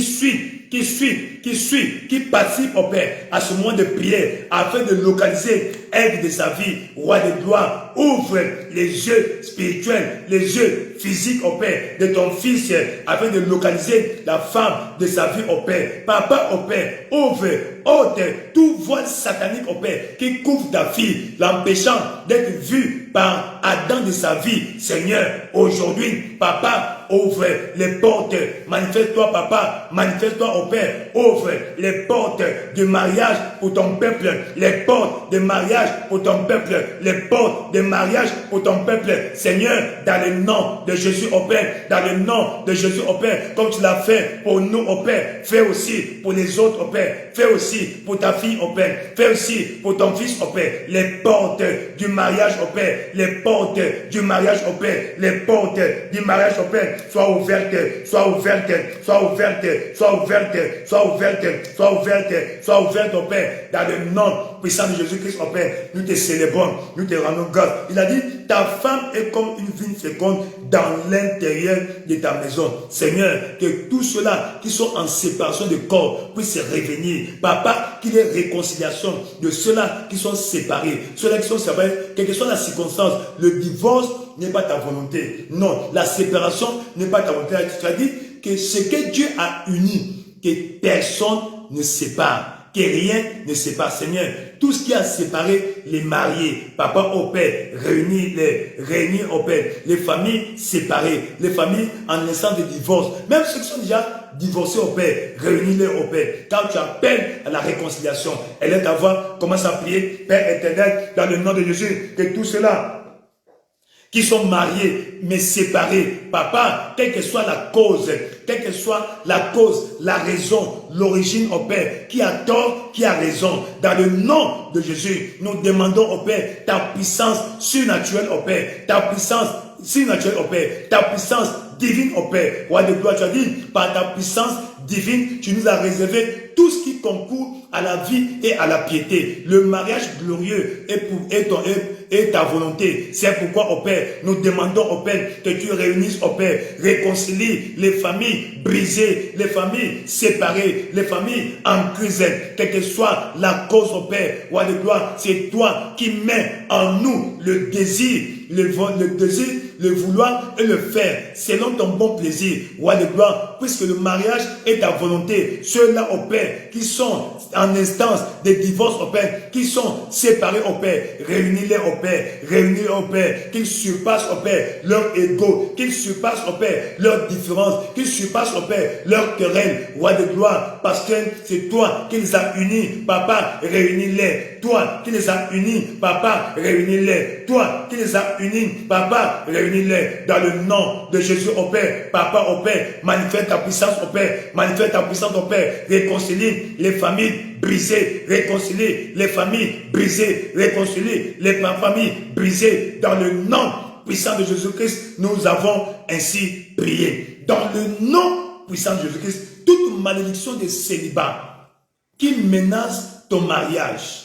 participe, oh Père, à ce moment de prière, afin de localiser aide de sa vie, roi de gloire. Ouvre les yeux spirituels, les yeux physiques, oh Père, de ton fils, afin de localiser la femme de sa vie, oh Père. Papa, oh Père, ouvre, ôte tout voile satanique, oh Père, qui couvre ta fille, l'empêchant d'être vue par Adam de sa vie. Seigneur, aujourd'hui, papa, ouvre les portes, manifeste-toi, papa, manifeste-toi, oh Père, ouvre les portes de mariage pour ton peuple, les portes de mariage pour ton peuple, les portes de mariage pour ton peuple, Seigneur, dans le nom de Jésus, oh Père, dans le nom de Jésus, oh Père, comme tu l'as fait pour nous, oh Père, fais aussi pour les autres, oh Père, fais aussi pour ta fille, oh Père, fais aussi pour ton fils, oh Père, les portes du mariage, oh Père, les portes du mariage, oh Père, les portes du mariage, oh Père, sois ouverte, sois ouverte, sois ouverte, sois ouverte, sois ouverte, sois ouverte, sois ouverte, oh Père, dans le nom puissant de Jésus-Christ, oh Père, nous te célébrons, nous te rendons grâce. Il a dit, ta femme est comme une vigne féconde dans l'intérieur de ta maison. Seigneur, que tous ceux-là qui sont en séparation de corps puissent se revenir. Papa, qu'il y ait réconciliation de ceux-là qui sont séparés. Ceux-là qui sont séparés, quelle que soit la circonstance, le divorce n'est pas ta volonté. Non, la séparation n'est pas ta volonté. Tu as dit que ce que Dieu a uni, que personne ne sépare. Que rien ne sépare, Seigneur. Tout ce qui a séparé les mariés, papa au Père, réunis au Père, les familles séparées, les familles en instance de divorce, même ceux qui sont déjà divorcés au Père, réunis-les au Père. Quand tu appelles à la réconciliation, elle est ta voix, commence à prier, Père éternel, dans le nom de Jésus, que tout cela qui sont mariés, mais séparés. Papa, quelle que soit la cause, la raison, l'origine au Père, qui a tort, qui a raison, dans le nom de Jésus, nous demandons au Père ta puissance surnaturelle au Père, ta puissance surnaturelle au Père, ta puissance divine au Père. Roi de gloire, tu as dit, par ta puissance divine, tu nous as réservé tout ce qui concourt à la vie et à la piété. Le mariage glorieux est ta volonté. C'est pourquoi, au Père, nous demandons au Père que tu réunisses, au Père, réconcilie les familles brisées, les familles séparées, les familles en crise, quelle que soit la cause, au Père. Roi de gloire, c'est toi qui mets en nous le désir, le vouloir et le faire selon ton bon plaisir. Roi de gloire, puisque le mariage est ta volonté, ceux-là, au Père, qui sont en instance de divorce, au Père, qui sont séparés, au Père, réunis-les, au Père, réunis-les, au Père, qu'ils surpassent, au Père, leur ego, qu'ils surpassent, au Père, leurs différences, qu'ils surpassent, au Père, leur querelle. Roi de gloire, parce que c'est toi qui les as unis, papa, réunis-les. Toi qui les as unis, papa, réunis-les. Toi qui les as unis, papa, réunis-les. Dans le nom de Jésus, au Père, papa, au Père, manifeste ta puissance, au Père, manifeste ta puissance, au Père, réconcilie les familles brisées, réconcilie les familles brisées, réconcilie les familles brisées. Dans le nom puissant de Jésus-Christ, nous avons ainsi prié. Dans le nom puissant de Jésus-Christ, toute malédiction de célibat qui menace ton mariage.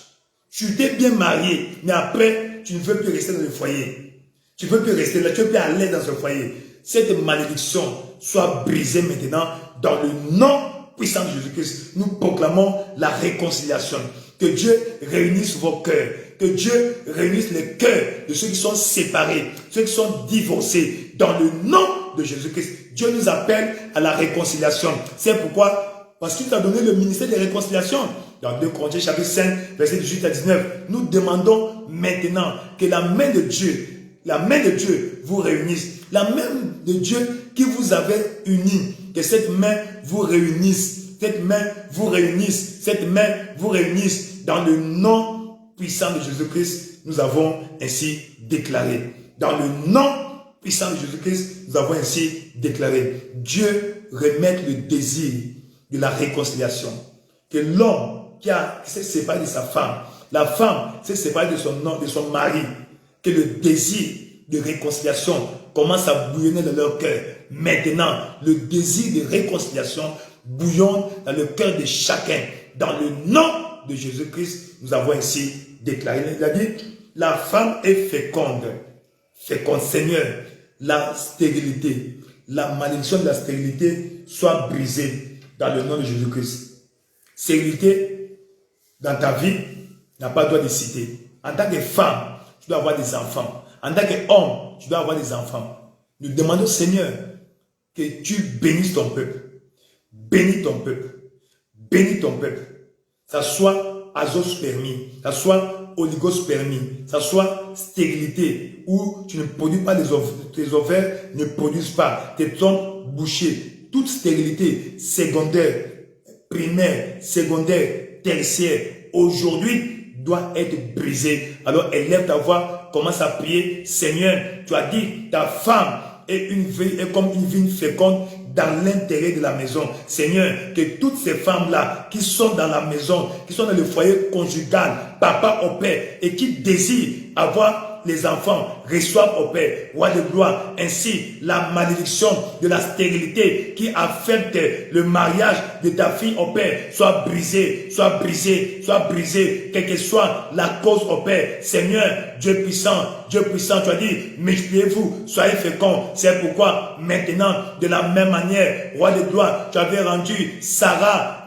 Tu t'es bien marié, mais après, tu ne veux plus rester dans le foyer. Tu ne veux plus rester là, tu ne veux plus aller dans ce foyer. Cette malédiction soit brisée maintenant dans le nom puissant de Jésus-Christ. Nous proclamons la réconciliation. Que Dieu réunisse vos cœurs. Que Dieu réunisse les cœurs de ceux qui sont séparés, ceux qui sont divorcés. Dans le nom de Jésus-Christ, Dieu nous appelle à la réconciliation. C'est pourquoi, parce qu'il t'a donné le ministère de réconciliation. Dans 2 Corinthiens chapitre 5, verset 18 à 19, nous demandons maintenant que la main de Dieu vous réunisse. La main de Dieu qui vous avait unis, que cette main vous réunisse. Cette main vous réunisse. Cette main vous réunisse. Dans le nom puissant de Jésus-Christ, nous avons ainsi déclaré. Dans le nom puissant de Jésus-Christ, nous avons ainsi déclaré. Dieu remette le désir de la réconciliation. Que l'homme qui s'est séparé de sa femme, la femme s'est séparée de son mari, que le désir de réconciliation commence à bouillonner dans leur cœur. Maintenant, le désir de réconciliation bouillonne dans le cœur de chacun. Dans le nom de Jésus-Christ, nous avons ainsi déclaré. Il a dit, la femme est féconde. Féconde, Seigneur, la stérilité, la malédiction de la stérilité soit brisée dans le nom de Jésus-Christ. Stérilité dans ta vie n'a pas droit de citer. En tant que femme, tu dois avoir des enfants. En tant qu'homme, tu dois avoir des enfants. Nous demandons, Seigneur, que tu bénisses ton peuple. Bénis ton peuple. Bénis ton peuple. Ça soit azospermie, ça soit oligospermie, ça soit stérilité, où tu ne produis pas tes ovaires ne produisent pas, tes trompes bouchées, toute stérilité secondaire, primaire, secondaire, tertiaire, aujourd'hui doit être brisée. Alors élève ta voix, commence à prier. Seigneur, tu as dit, ta femme est comme une vigne féconde dans l'intérêt de la maison. Seigneur, que toutes ces femmes-là qui sont dans la maison, qui sont dans le foyer conjugal, papa au père, et qui désirent avoir les enfants, reçoivent au Père, roi de gloire. Ainsi, la malédiction de la stérilité qui affecte le mariage de ta fille au Père soit brisée, soit brisée, soit brisée, quelle que soit la cause au Père. Seigneur, Dieu puissant, tu as dit, multipliez-vous, soyez féconds. C'est pourquoi maintenant, de la même manière, roi de gloire, tu avais rendu Sarah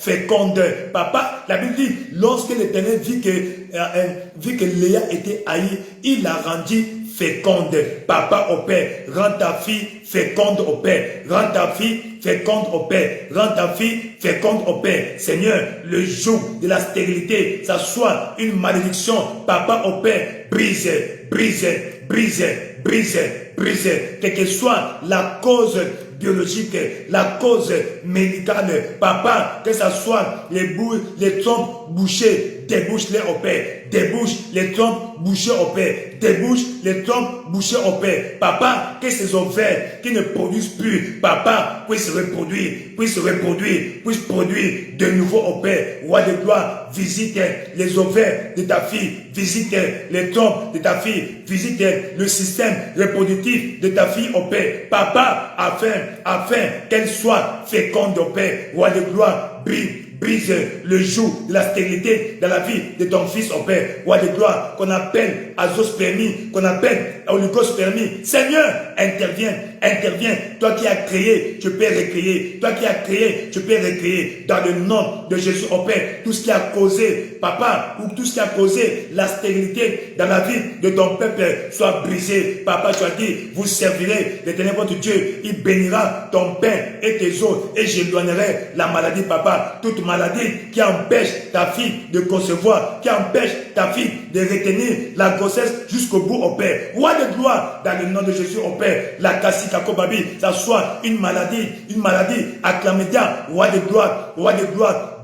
féconde. Papa, la Bible dit, lorsque l'Éternel vit que Léa était haïe, il l'a rendu féconde. Papa au Père, rends ta fille féconde au Père. Rends ta fille féconde au Père. Rends ta fille féconde au Père. Seigneur, le joug de la stérilité, ça soit une malédiction. Papa au Père, brise, brise, brise, brise, brise. Quelle que soit la cause biologique, la cause médicale, papa, que ce soit les trompes bouchées, débouche-les au Père, débouche les trompes bouchées au Père, débouche les trompes bouchées au Père. Papa, que ces ovaires qui ne produisent plus, papa, puissent se reproduire, puissent produire de nouveau au Père. Roi de gloire, visite les ovaires de ta fille, visite les trompes de ta fille, visite le système reproductif de ta fille au Père. Papa, afin qu'elle soit féconde au Père. Roi de gloire, brise le joug de la stérilité dans la vie de ton fils au Père. Roi de gloire, qu'on appelle azospermie, qu'on appelle oligospermie. Seigneur, interviens. Toi qui as créé, tu peux recréer. Toi qui as créé, tu peux recréer. Dans le nom de Jésus au Père, tout ce qui a causé, papa, ou tout ce qui a causé la stérilité dans la vie de ton peuple soit brisé. Papa, tu as dit, vous servirez l'Éternel votre Dieu. Il bénira ton pain et tes eaux. Et j'éloignerai la maladie, papa. Toute maladie qui empêche ta fille de concevoir, qui empêche ta fille de retenir la grossesse jusqu'au bout au Père. Roi de gloire, dans le nom de Jésus au Père, la cassie kakobabi, ça soit une maladie à chlamydia. Roi de gloire,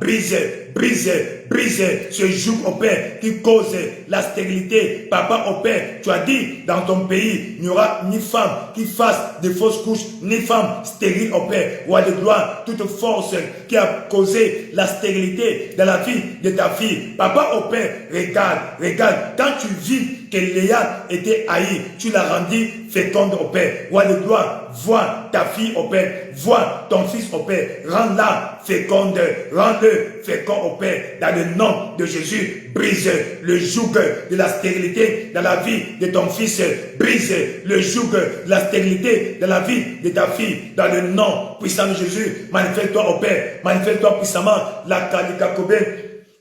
brise ce joug au Père qui cause la stérilité. Papa au Père, tu as dit, dans ton pays, il n'y aura ni femme qui fasse de fausses couches, ni femme stérile au Père. Roi de gloire, toute force qui a causé la stérilité dans la vie de ta fille. Papa au Père, regarde, quand tu vis que Léa était haïe, tu l'as rendue féconde au Père. Roi de gloire, vois ta fille au Père, vois ton fils au Père, rends-la féconde, rends-le fécond au Père. Dans le nom de Jésus, brise le joug de la stérilité dans la vie de ton fils, brise le joug de la stérilité dans la vie de ta fille. Dans le nom puissant de Jésus, manifeste-toi au Père, manifeste-toi puissamment. La Kalikakobe,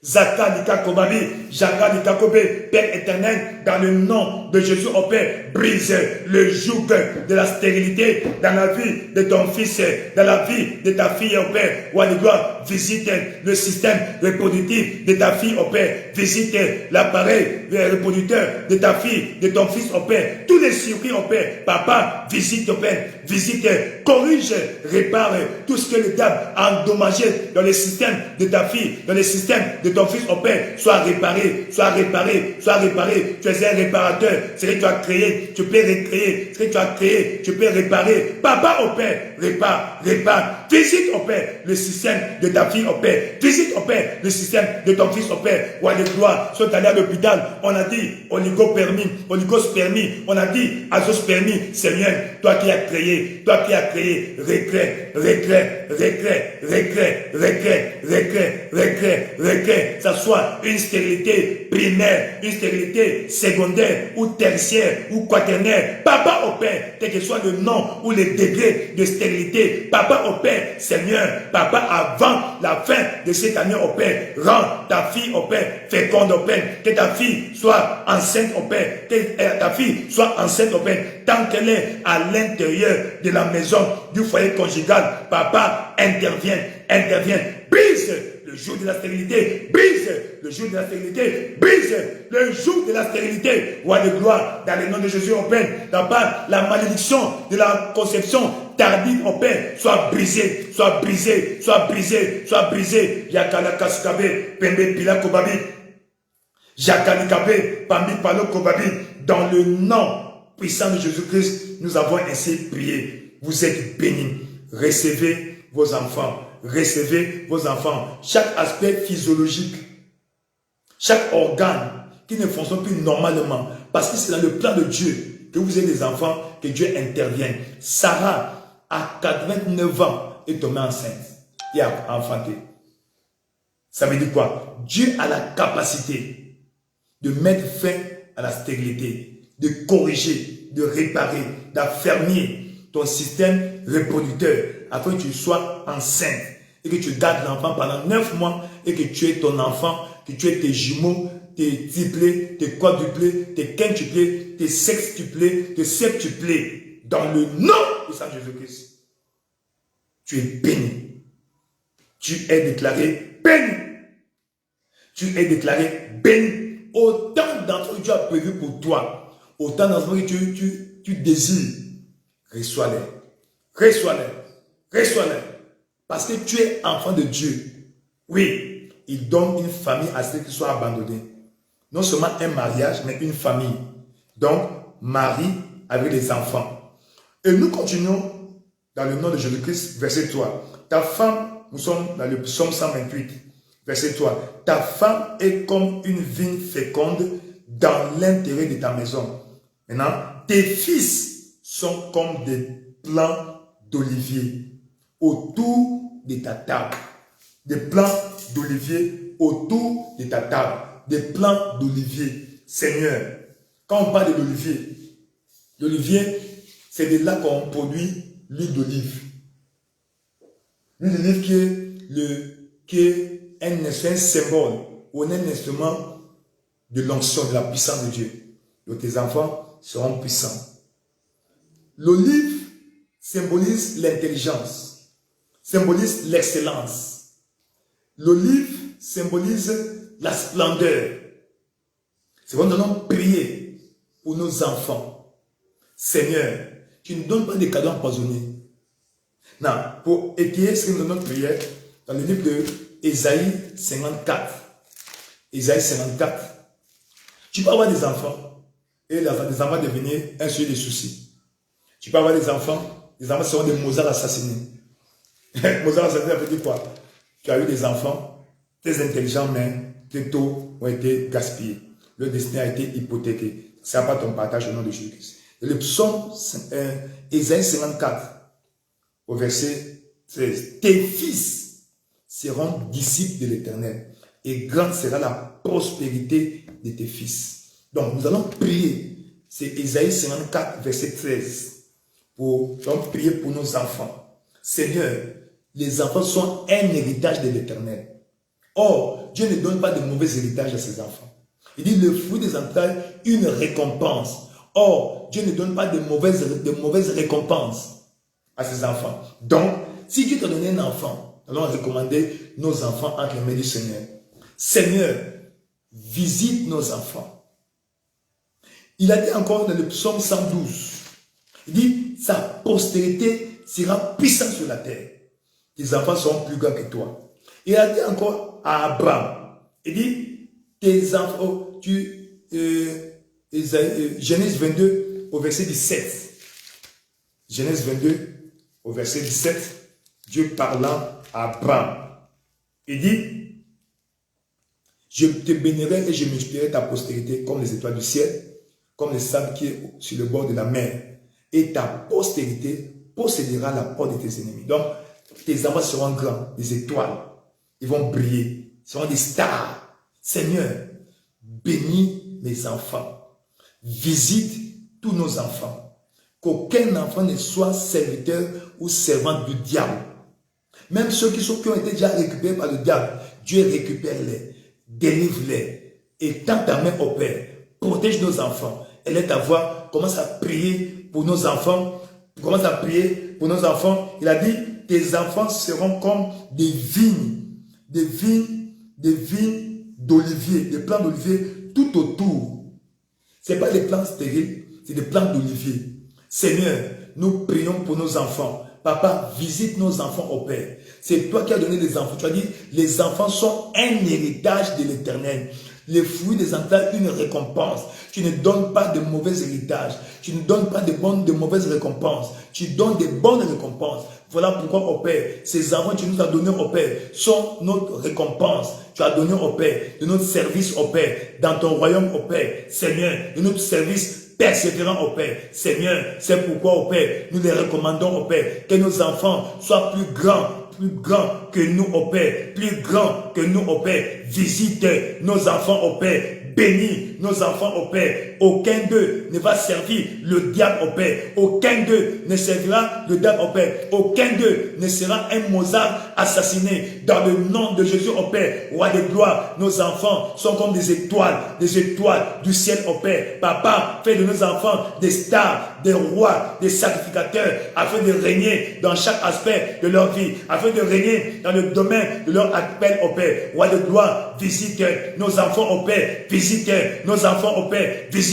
Zaka Nikakobabi, Jaka Nikakobe, Père éternel, dans le nom de Jésus au Père, brise le joug de la stérilité dans la vie de ton fils, dans la vie de ta fille au Père. Roi de gloire, visite le système reproductif de ta fille au Père, visite l'appareil reproducteur de ta fille, de ton fils au Père, tous les circuits au Père. Papa, visite au Père, visite, corrige, répare tout ce que le diable a endommagé dans le système de ta fille, dans le système de de ton fils, oh Père, soit réparé, soit réparé, soit réparé. Tu es un réparateur. Ce que tu as créé, tu peux recréer. Ce que tu as créé, tu peux réparer. Papa, oh Père, répare, répare. Visite, oh Père, le système de ta fille, oh Père. Visite, oh Père, le système de ton fils, oh Père. Roi de gloire, sont allés à l'hôpital. On a dit oligospermie. On a dit azospermie. Seigneur, toi qui as créé, recrée. Ça soit une stérilité primaire, une stérilité secondaire ou tertiaire ou quaternaire. Papa au Père, quel que soit le nom ou le degré de stérilité. Papa au Père, Seigneur, papa, avant la fin de cette année au Père, rends ta fille au Père féconde au Père, que ta fille soit enceinte au Père, que ta fille soit enceinte au Père, tant qu'elle est à l'intérieur de la maison, du foyer conjugal. Papa, intervient, brise le jour de la stérilité, brise le jour de la stérilité, brise le jour de la stérilité. Roi de gloire, dans le nom de Jésus, au Père, papa, la malédiction de la conception tardive, au Père, soit brisée, soit brisée, soit brisée, soit brisée. Yakala Kaskabe, Pembe Pila Kobabi, Jakali Kabe, Pambi Palo Kobabi, dans le nom puissant de Jésus-Christ, nous avons ainsi prié. Vous êtes bénis. Recevez vos enfants. Recevez vos enfants. Chaque aspect physiologique, chaque organe qui ne fonctionne plus normalement, parce que c'est dans le plan de Dieu que vous avez des enfants, que Dieu intervient. Sarah, à 89 ans, est tombée enceinte et a enfanté. Ça veut dire quoi? Dieu a la capacité de mettre fin à la stérilité, de corriger, de réparer, d'affermir ton système reproducteur afin que tu sois enceinte et que tu gardes l'enfant pendant 9 mois et que tu aies ton enfant, que tu aies tes jumeaux, tes triplés, tes quadruplés, tes quintuplés, tes sextuplés, tes septuplés. Dans le nom de Saint Jésus-Christ, tu es béni. Tu es déclaré béni. Tu es déclaré béni. Autant d'enfants que tu as prévu pour toi, autant d'enfants que tu désires, reçois-les. Reçois-les. Reçois-les. Parce que tu es enfant de Dieu. Oui, il donne une famille à ceux qui sont abandonnés. Non seulement un mariage, mais une famille. Donc, Marie avec des enfants. Et nous continuons dans le nom de Jésus-Christ, verset 3. Ta femme, nous sommes dans le psaume 128, verset 3. Ta femme est comme une vigne féconde dans l'intérêt de ta maison. Maintenant, tes fils sont comme des plants d'olivier autour de ta table. Des plants d'olivier autour de ta table. Des plants d'olivier. Seigneur, quand on parle de l'olivier, c'est de là qu'on produit l'huile d'olive. L'huile d'olive qui est un symbole ou un instrument de l'onction, de la puissance de Dieu. Donc tes enfants seront puissants. L'olive symbolise l'intelligence, symbolise l'excellence. L'olive symbolise la splendeur. C'est pourquoi nous allons prier pour nos enfants. Seigneur, tu ne donnes pas des cadeaux empoisonnés. Non, pour étayer ce que nous allons prier, dans le livre de Ésaïe 54. Ésaïe 54. Tu peux avoir des enfants et les enfants devenir un sujet de soucis. Tu peux avoir des enfants seront des Mozart assassinés. Mozart assassiné, ça veut dire quoi? Tu as eu des enfants très intelligents, mais très tôt ont été gaspillés. Leur destin a été hypothéqué. Ce n'est pas ton partage au nom de Jésus-Christ. Le psaume Ésaïe 54, au verset 13. Tes fils seront disciples de l'Éternel et grande sera la prospérité de tes fils. Donc, nous allons prier. C'est Ésaïe 54, verset 13. Donc, prier pour nos enfants. Seigneur, les enfants sont un héritage de l'Éternel. Or, Dieu ne donne pas de mauvais héritage à ses enfants. Il dit le fruit des entrailles, une récompense. Or, Dieu ne donne pas de mauvaises récompenses à ses enfants. Donc, si Dieu t'a donné un enfant, nous allons recommander nos enfants entre les mains du Seigneur. Seigneur, visite nos enfants. Il a dit encore dans le psaume 112, il dit, sa postérité sera puissante sur la terre. Tes enfants seront plus grands que toi. Il a dit encore à Abraham, Il dit, tes enfants, Genèse 22 au verset 17. Genèse 22 au verset 17, Dieu parlant à Abraham. Il dit, je te bénirai et je multiplierai ta postérité comme les étoiles du ciel, comme le sable qui est sur le bord de la mer. Et ta postérité possédera la porte de tes ennemis. Donc, tes enfants seront grands, des étoiles. Ils vont briller, ils seront des stars. Seigneur, bénis mes enfants. Visite tous nos enfants. Qu'aucun enfant ne soit serviteur ou servante du diable. Même ceux qui ont été déjà récupérés par le diable, Dieu récupère-les, délivre-les. Et tends ta main au Père, protège nos enfants. Et laisse ta voix, commence à prier pour nos enfants. Commence à prier pour nos enfants. Il a dit, tes enfants seront comme des vignes d'olivier, des plants d'olivier tout autour. Ce n'est pas des plants stériles, c'est des plants d'olivier. Seigneur, nous prions pour nos enfants. Papa, visite nos enfants au Père. C'est toi qui as donné les enfants. Tu as dit, les enfants sont un héritage de l'Éternel. Les fruits des enfants, une récompense. Tu ne donnes pas de mauvais héritages. Tu ne donnes pas de mauvaises récompenses. Tu donnes des bonnes récompenses. Voilà pourquoi, au Père, ces enfants que tu nous as donnés au Père sont notre récompense. Tu as donné au Père de notre service au Père, dans ton royaume au Père. Seigneur, de notre service persévérant au Père. Seigneur, c'est pourquoi au Père, nous les recommandons au Père, que nos enfants soient plus grands que nous au Père, plus grands que nous au Père. Visite nos enfants au Père, bénis nos enfants au Père. Aucun d'eux ne va servir le diable au Père. Aucun d'eux ne servira le diable au Père. Aucun d'eux ne sera un Mozart assassiné. Dans le nom de Jésus au Père, roi de gloire, nos enfants sont comme des étoiles du ciel au Père. Papa, fais de nos enfants des stars, des rois, des sacrificateurs, afin de régner dans chaque aspect de leur vie, afin de régner dans le domaine de leur appel au Père. Roi de gloire, visite nos enfants au Père, visite nos enfants au Père, visite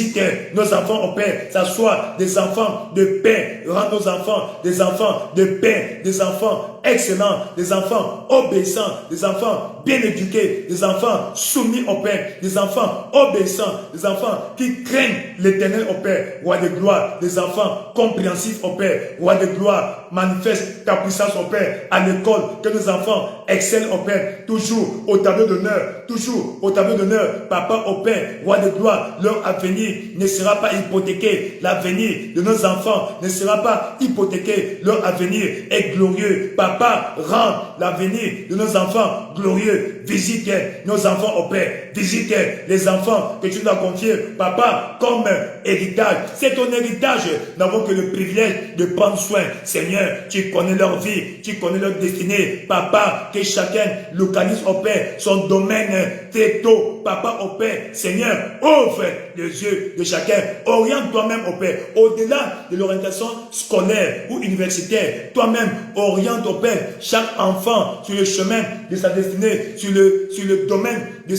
nos enfants au Père. Ça soit des enfants de paix, rends nos enfants des enfants de paix, des enfants excellents, des enfants obéissants, des enfants bien éduqués, des enfants soumis au Père, des enfants obéissants, des enfants qui craignent l'Éternel au Père. Roi de gloire, des enfants compréhensifs au Père. Roi de gloire, manifeste ta puissance au Père. À l'école, que nos enfants excellent au Père, toujours au tableau d'honneur, toujours au tableau d'honneur. Papa au Père, roi de gloire, leur avenir ne sera pas hypothéqué. L'avenir de nos enfants ne sera pas hypothéqué. Leur avenir est glorieux. Papa, rend l'avenir de nos enfants glorieux. Visite nos enfants au Père. Visite les enfants que tu nous as confiés, Papa, comme héritage. C'est ton héritage. Nous n'avons que le privilège de prendre soin. Seigneur, tu connais leur vie, tu connais leur destinée. Papa, que chacun localise au Père son domaine très tôt. Papa, au Père, Seigneur, ouvre les yeux de chacun. Oriente toi-même au Père. Au-delà de l'orientation scolaire ou universitaire, toi-même oriente au Père chaque enfant sur le chemin de sa destinée, sur le domaine de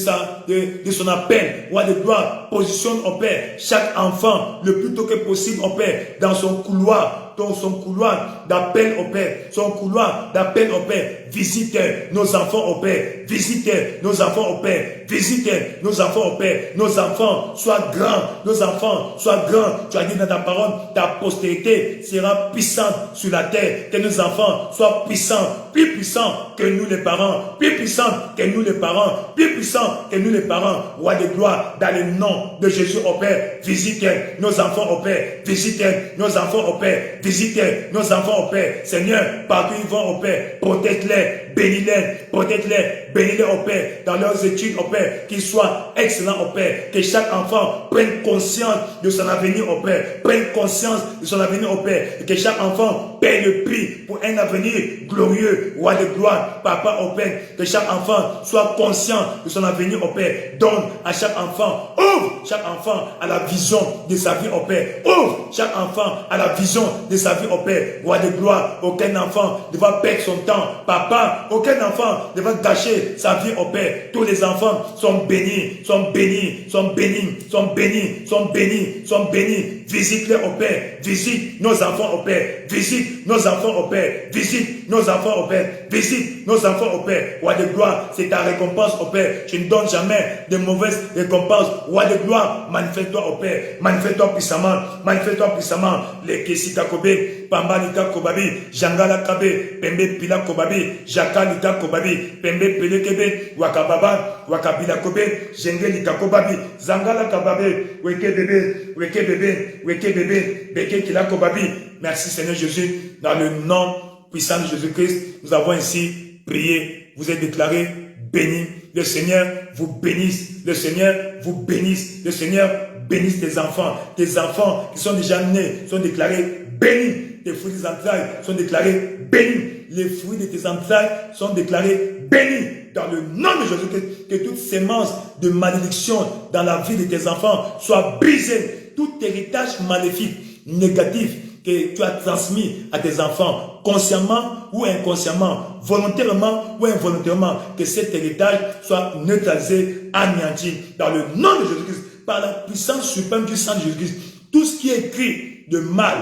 son appel. Roi de gloire, positionne au Père chaque enfant le plus tôt que possible au Père dans son couloir. Dans son couloir d'appel au Père, son couloir d'appel au Père. Visite nos enfants au Père, visite nos enfants au Père, visite nos enfants au Père. Nos enfants soient grands, nos enfants soient grands. Tu as dit dans ta parole, ta postérité sera puissante sur la terre. Que nos enfants soient puissants, plus puissants que nous les parents, plus puissants que nous les parents, plus puissants que nous les parents. Roi de gloire, dans le nom de Jésus au Père, visite nos enfants au Père, visite nos enfants au Père. Visite nos enfants au Père. Seigneur, partout ils vont au Père, protège-les, bénis-les, protège-les, bénis-les au Père, dans leurs études au Père, qu'ils soient excellents au Père, que chaque enfant prenne conscience de son avenir au Père, prenne conscience de son avenir au Père, et que chaque enfant paie le prix pour un avenir glorieux. Roi de gloire, Papa au Père, que chaque enfant soit conscient de son avenir au Père. Donne à chaque enfant, ouvre chaque enfant à la vision de sa vie au Père, ouvre chaque enfant à la vision de sa vie au Père. Roi de gloire, aucun enfant ne va perdre son temps. Papa, aucun enfant ne va gâcher sa vie au Père. Tous les enfants sont bénis, sont bénis, sont bénis, sont bénis, sont bénis, sont bénis. Visite-les au Père, visite nos enfants au Père. visite nos enfants au Père, visite nos enfants au Père, visite nos enfants au Père. Roi de gloire, c'est ta récompense au Père. Tu ne donnes jamais de mauvaises récompenses. Roi de gloire, manifeste-toi au Père, manifeste-toi puissamment, manifeste-toi puissamment. Les Kesika Kobe, Pambalika Kobabi, Jangala Kabe, Pembe Pila Kobabi, Jakalika Kobabi, Pembe Pele Kebe, Wakababa, Wakabila Kobe, Jengelika Kobabi, Zangala Kababe, Weke Bebe, Weke Bebe, Weke Bebe, Beke Kila Kobabi. Merci Seigneur Jésus, dans le nom puissant de Jésus-Christ, nous avons ainsi prié. Vous êtes déclarés bénis. Le Seigneur vous bénisse. Le Seigneur vous bénisse. Le Seigneur bénisse tes enfants. Tes enfants qui sont déjà nés sont déclarés bénis. Tes fruits des entrailles sont déclarés bénis. Les fruits de tes entrailles sont déclarés bénis. Dans le nom de Jésus-Christ, que toute sémence de malédiction dans la vie de tes enfants soit brisée. Tout héritage maléfique, négatif, que tu as transmis à tes enfants, consciemment ou inconsciemment, volontairement ou involontairement, que cet héritage soit neutralisé, anéanti. Dans le nom de Jésus-Christ, par la puissance suprême du sang de Jésus-Christ, tout ce qui est écrit de mal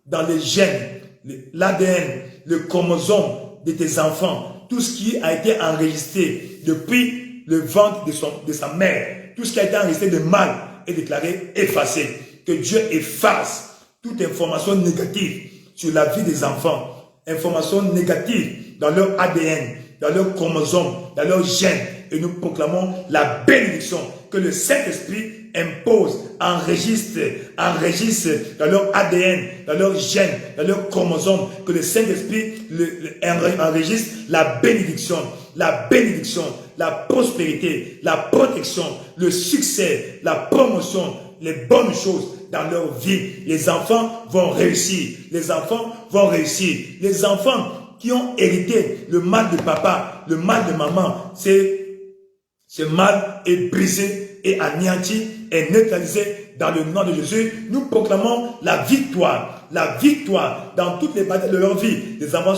dans les gènes, l'ADN, le chromosome de tes enfants, tout ce qui a été enregistré depuis le ventre de sa mère, tout ce qui a été enregistré de mal est déclaré effacé. Que Dieu efface toute information négative sur la vie des enfants, information négative dans leur ADN, dans leur chromosome, dans leurs gènes, et nous proclamons la bénédiction que le Saint-Esprit impose, enregistre dans leur ADN, dans leurs gènes, dans leurs chromosomes, que le Saint-Esprit enregistre la bénédiction, la prospérité, la protection, le succès, la promotion, les bonnes choses dans leur vie. Les enfants vont réussir. Les enfants vont réussir. Les enfants qui ont hérité le mal de papa, le mal de maman, ce mal est brisé et anéanti et neutralisé dans le nom de Jésus. Nous proclamons la victoire dans toutes les batailles de leur vie. Les enfants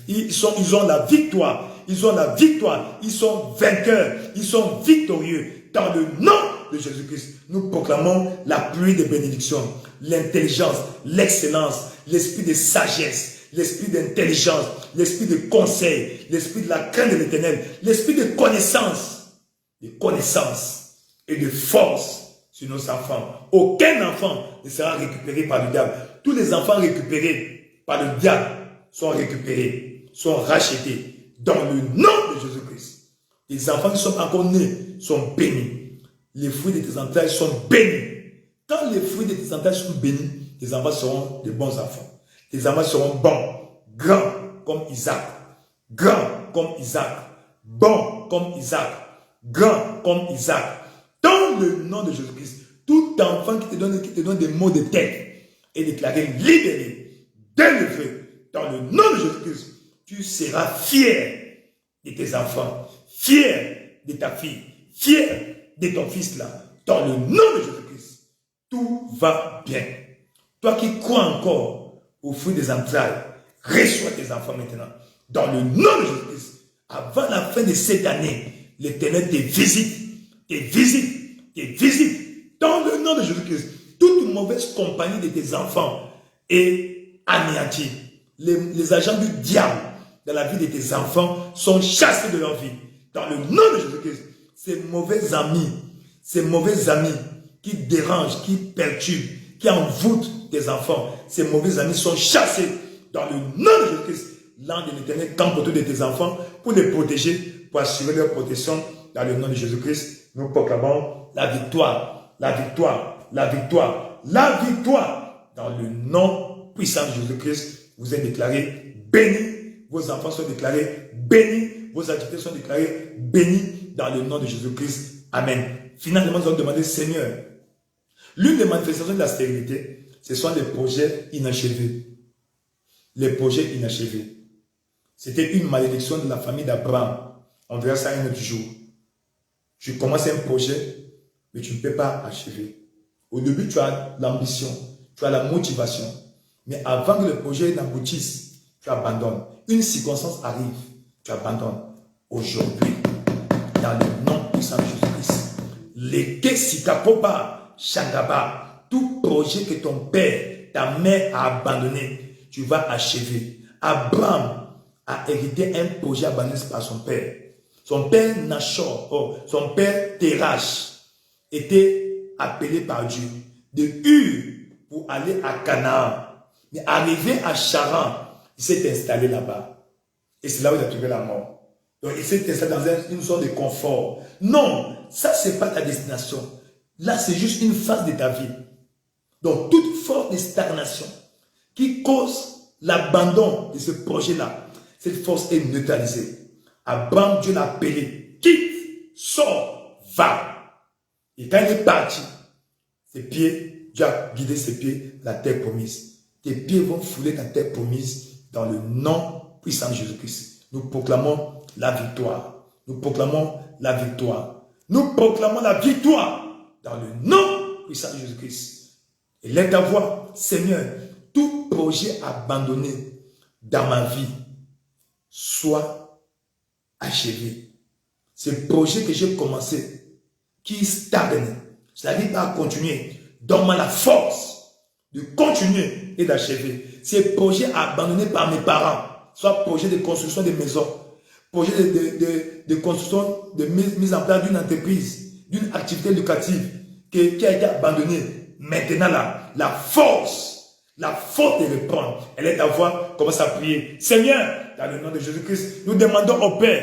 ils ont la victoire. Ils ont la victoire. Ils sont vainqueurs. Ils sont victorieux. Dans le nom de Jésus-Christ, nous proclamons la pluie de bénédiction, l'intelligence, l'excellence, l'esprit de sagesse, l'esprit d'intelligence, l'esprit de conseil, l'esprit de la crainte de l'Éternel, l'esprit de connaissance et de force sur nos enfants. Aucun enfant ne sera récupéré par le diable. Tous les enfants récupérés par le diable sont récupérés, sont rachetés dans le nom de Jésus-Christ. Les enfants qui sont encore nés sont bénis. Les fruits de tes entrailles sont bénis. Quand les fruits de tes entrailles sont bénis, tes enfants seront de bons enfants. Tes enfants seront bons, grands comme Isaac, grands comme Isaac, bons comme Isaac, grands comme Isaac. Dans le nom de Jésus-Christ, tout enfant qui te donne des mots de tête est déclaré libéré, délivré. Dans le nom de Jésus-Christ, tu seras fier de tes enfants, fier de ta fille, fier de ton fils là. Dans le nom de Jésus-Christ, tout va bien. Toi qui crois encore au fruit des entrailles, reçois tes enfants maintenant. Dans le nom de Jésus-Christ, avant la fin de cette année, l'Éternel te visite, te visite, te visite. Dans le nom de Jésus-Christ, toute mauvaise compagnie de tes enfants est anéantie. Les agents du diable dans la vie de tes enfants sont chassés de leur vie. Dans le nom de Jésus-Christ, ces mauvais amis qui dérangent, qui perturbent, qui envoûtent tes enfants, ces mauvais amis sont chassés. Dans le nom de Jésus-Christ, l'ange de l'Éternel campe autour de tes enfants pour les protéger, pour assurer leur protection. Dans le nom de Jésus-Christ, nous proclamons la victoire, la victoire, la victoire, la victoire. Dans le nom puissant de Jésus-Christ, vous êtes déclarés bénis. Vos enfants sont déclarés bénis. Vos activités sont déclarées bénies dans le nom de Jésus-Christ. Amen. Finalement, nous allons demander, Seigneur, l'une des manifestations de la stérilité, ce sont les projets inachevés. Les projets inachevés. C'était une malédiction de la famille d'Abraham. On verra ça un autre jour. Tu commences un projet, mais tu ne peux pas achever. Au début, tu as l'ambition, tu as la motivation. Mais avant que le projet n'aboutisse, tu abandonnes. Une circonstance arrive, tu abandonnes. Aujourd'hui, dans le nom puissant de Jésus-Christ, les Kesikapopa, Shangaba, tout projet que ton père, ta mère a abandonné, tu vas achever. Abraham a hérité un projet abandonné par son père. Son père Nachor, son père Terach, était appelé par Dieu de Ur pour aller à Canaan. Mais arrivé à Charan, il s'est installé là-bas. Et c'est là où il a trouvé la mort. Donc il s'est installé dans une zone de confort. Non, ça c'est pas ta destination. Là c'est juste une phase de ta vie. Donc toute forme de stagnation qui cause l'abandon de ce projet-là, cette force est neutralisée. Abraham, Dieu l'a appelé, quitte, sors, va. Et quand il est parti, ses pieds, Dieu a guidé ses pieds dans la terre promise. Tes pieds vont fouler dans la terre promise dans le nom puissant de Jésus-Christ. Nous proclamons la victoire. Nous proclamons la victoire. Nous proclamons la victoire dans le nom puissant de Jésus-Christ. Et lève ta voix, Seigneur, tout projet abandonné dans ma vie soit achevé. Ce projet que j'ai commencé, qui stagne, je n'arrive pas à continuer. Donne-moi la force de continuer et d'achever. Ces projets abandonnés par mes parents, soit projet de construction de maisons, projet de construction, de mise en place d'une entreprise, d'une activité locative qui a été abandonnée. Maintenant, la force de reprendre. Elle est d'avoir commencé à prier. Seigneur, dans le nom de Jésus-Christ, nous demandons au Père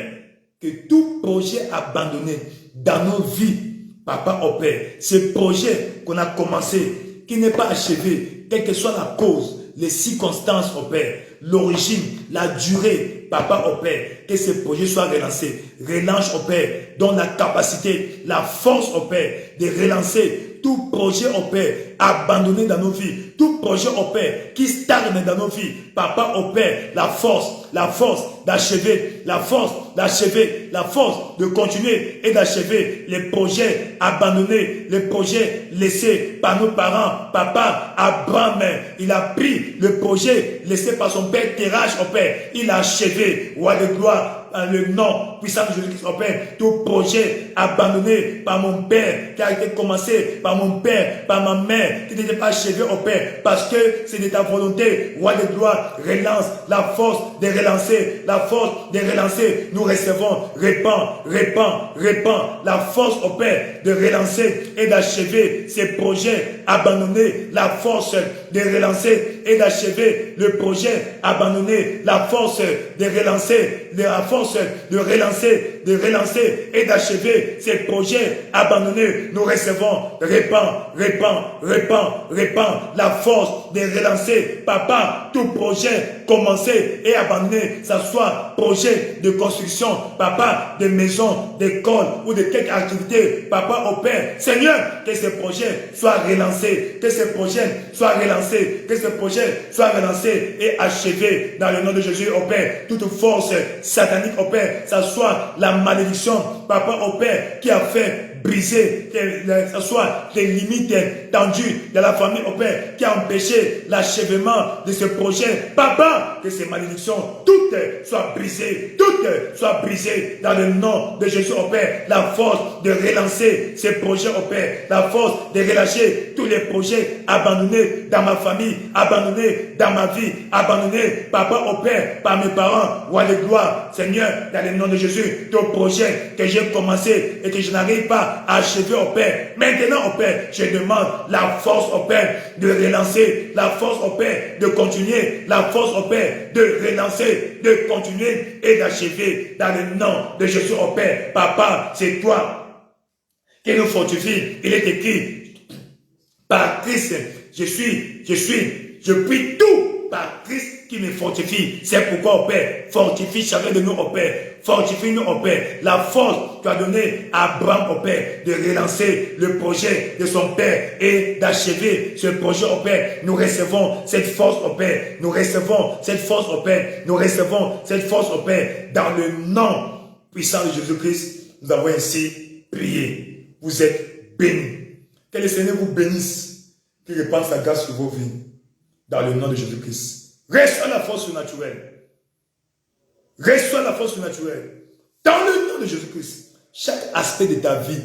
que tout projet abandonné dans nos vies, Papa au Père, ce projet qu'on a commencé, qui n'est pas achevé, quelle que soit la cause, les circonstances au Père, l'origine, la durée, Papa au Père, que ce projet soit relancé. Relance au Père, donne la capacité, la force au Père de relancer tout projet au Père abandonné dans nos vies, tout projet au Père qui stagne dans nos vies. Papa au Père, la force d'achever, la force d'achever, la force de continuer et d'achever les projets abandonnés, les projets laissés par nos parents. Papa, Abraham, il a pris le projet laissé par son père Terach au Père, il a achevé, roi de gloire, le nom puissant de Jésus-Christ au Père, tout projet abandonné par mon père, qui a été commencé par mon père, par ma mère, qui n'était pas achevé au Père, parce que c'est de ta volonté, roi de gloire, relance la force de relancer, la force de relancer, nous recevons, répand, la force au Père de relancer et d'achever ces projets abandonnés, la force de relancer et d'achever le projet abandonné, la force de relancer, la force de relancer et d'achever ces projets abandonnés. Nous recevons, répand, la force de relancer, Papa, tout projet commencé et abandonné, ça soit projet de construction, Papa, de maison, d'école ou de quelque activité, Papa, au Père. Seigneur, que ce projet soit relancé, que ce projet soit relancé, que ce projet soit relancé et achevé dans le nom de Jésus, au Père. Toute force satanique, au Père, ça soit la malédiction, Papa, au Père, qui a fait briser, que ce soit les limites tendues de la famille au Père, qui a empêché l'achèvement de ce projet. Papa, que ces malédictions, toutes soient brisées dans le nom de Jésus au Père. La force de relancer ces projets au Père, la force de relâcher tous les projets abandonnés dans ma famille, abandonnés dans ma vie, abandonnés, Papa, au Père, par mes parents, roi de gloire. Seigneur, dans le nom de Jésus, tout projet que j'ai commencé et que je n'arrive pas à achever au Père. Maintenant, au Père, je demande la force au Père de relancer, la force au Père de continuer, la force au Père de relancer, de continuer et d'achever dans le nom de Jésus au Père. Papa, c'est toi qui nous fortifie. Il est écrit, par Christ, je puis tout par Christ qui me fortifie. C'est pourquoi, au Père, fortifie chacun de nous, au Père. Fortifie-nous, au Père. La force que tu as donnée à Abraham, au Père, de relancer le projet de son Père et d'achever ce projet, au Père. Nous recevons cette force, au Père. Nous recevons cette force, au Père. Nous recevons cette force, au Père. Dans le nom puissant de Jésus-Christ, nous avons ainsi prié. Vous êtes bénis. Que le Seigneur vous bénisse, qu'il répande sa grâce sur vos vies. Dans le nom de Jésus-Christ. Reçois la force surnaturelle. Reçois la force surnaturelle. Dans le nom de Jésus-Christ. Chaque aspect de ta vie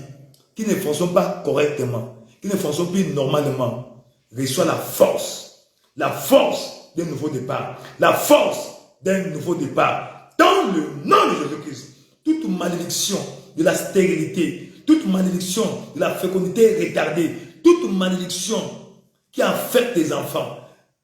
qui ne fonctionne pas correctement, qui ne fonctionne plus normalement, reçois la force d'un nouveau départ. La force d'un nouveau départ. Dans le nom de Jésus-Christ, toute malédiction de la stérilité, toute malédiction de la fécondité retardée, toute malédiction qui affecte les enfants,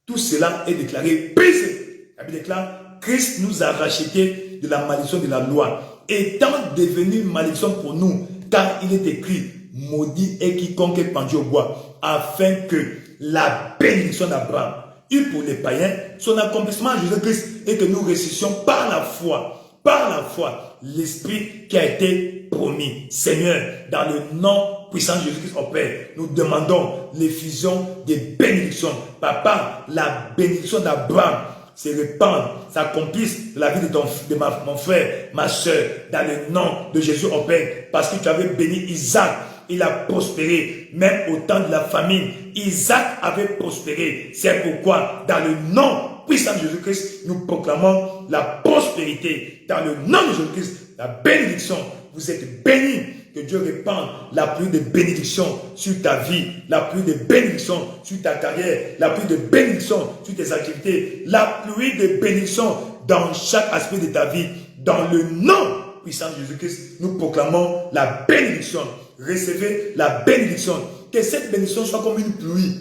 tout cela est déclaré brisé. La Bible déclare, Christ nous a rachetés de la malédiction de la loi, étant devenu malédiction pour nous, car il est écrit, maudit est quiconque est pendu au bois, afin que la bénédiction d'Abraham eut pour les païens son accomplissement en Jésus-Christ et que nous ressuscitions par la foi, l'Esprit qui a été promis. Seigneur, dans le nom puissant de Jésus-Christ, au Père, nous demandons l'effusion des bénédictions. Papa, la bénédiction d'Abraham se répande, s'accomplisse dans la vie de mon frère, ma soeur, dans le nom de Jésus, au Père, parce que tu avais béni Isaac. Il a prospéré, même au temps de la famine. Isaac avait prospéré. C'est pourquoi, dans le nom puissant de Jésus-Christ, nous proclamons la prospérité. Dans le nom de Jésus-Christ, la bénédiction. Vous êtes bénis. Que Dieu répande la pluie de bénédiction sur ta vie, la pluie de bénédiction sur ta carrière, la pluie de bénédiction sur tes activités, la pluie de bénédiction dans chaque aspect de ta vie. Dans le nom puissant de Jésus-Christ, nous proclamons la bénédiction. Recevez la bénédiction. Que cette bénédiction soit comme une pluie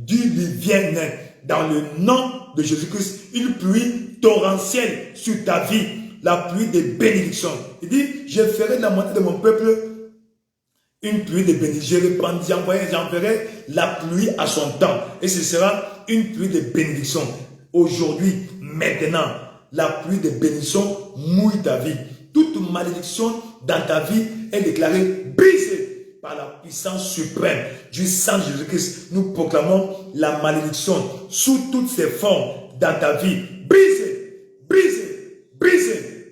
diluvienne, dans le nom de Jésus-Christ, une pluie torrentielle sur ta vie, la pluie de bénédiction. Il dit, je ferai de la moitié de mon peuple une pluie de bénédiction. J'enverrai la pluie à son temps, et ce sera une pluie de bénédiction. Aujourd'hui, maintenant, la pluie de bénédiction mouille ta vie. Toute malédiction dans ta vie est déclarée brisée par la puissance suprême du sang de Jésus-Christ. Nous proclamons la malédiction sous toutes ses formes dans ta vie. Brisée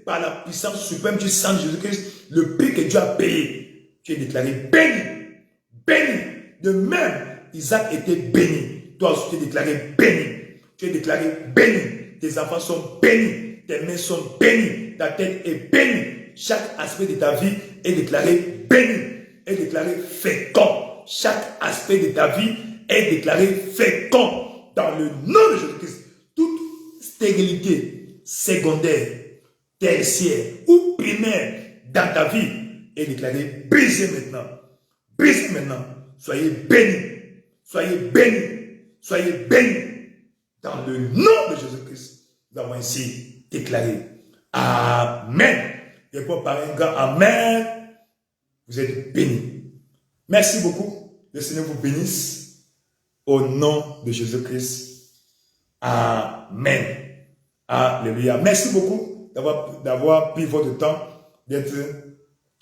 par la puissance suprême du sang de Jésus-Christ. Le prix que Dieu a payé. Tu es déclaré béni. De même, Isaac était béni. Toi aussi, tu es déclaré béni. Tu es déclaré béni. Tes enfants sont bénis. Tes mains sont bénies, ta tête est bénie. Chaque aspect de ta vie est déclaré béni, est déclaré fécond. Chaque aspect de ta vie est déclaré fécond. Dans le nom de Jésus-Christ, toute stérilité secondaire, tertiaire ou primaire dans ta vie est déclarée brisée maintenant. Brisée maintenant. Soyez bénis. Dans le nom de Jésus-Christ, nous avons ainsi déclaré. Amen. Et pour par un grand Amen, vous êtes bénis. Merci beaucoup. Le Seigneur vous bénisse. Au nom de Jésus-Christ. Amen. Alléluia. Merci beaucoup d'avoir pris votre temps d'être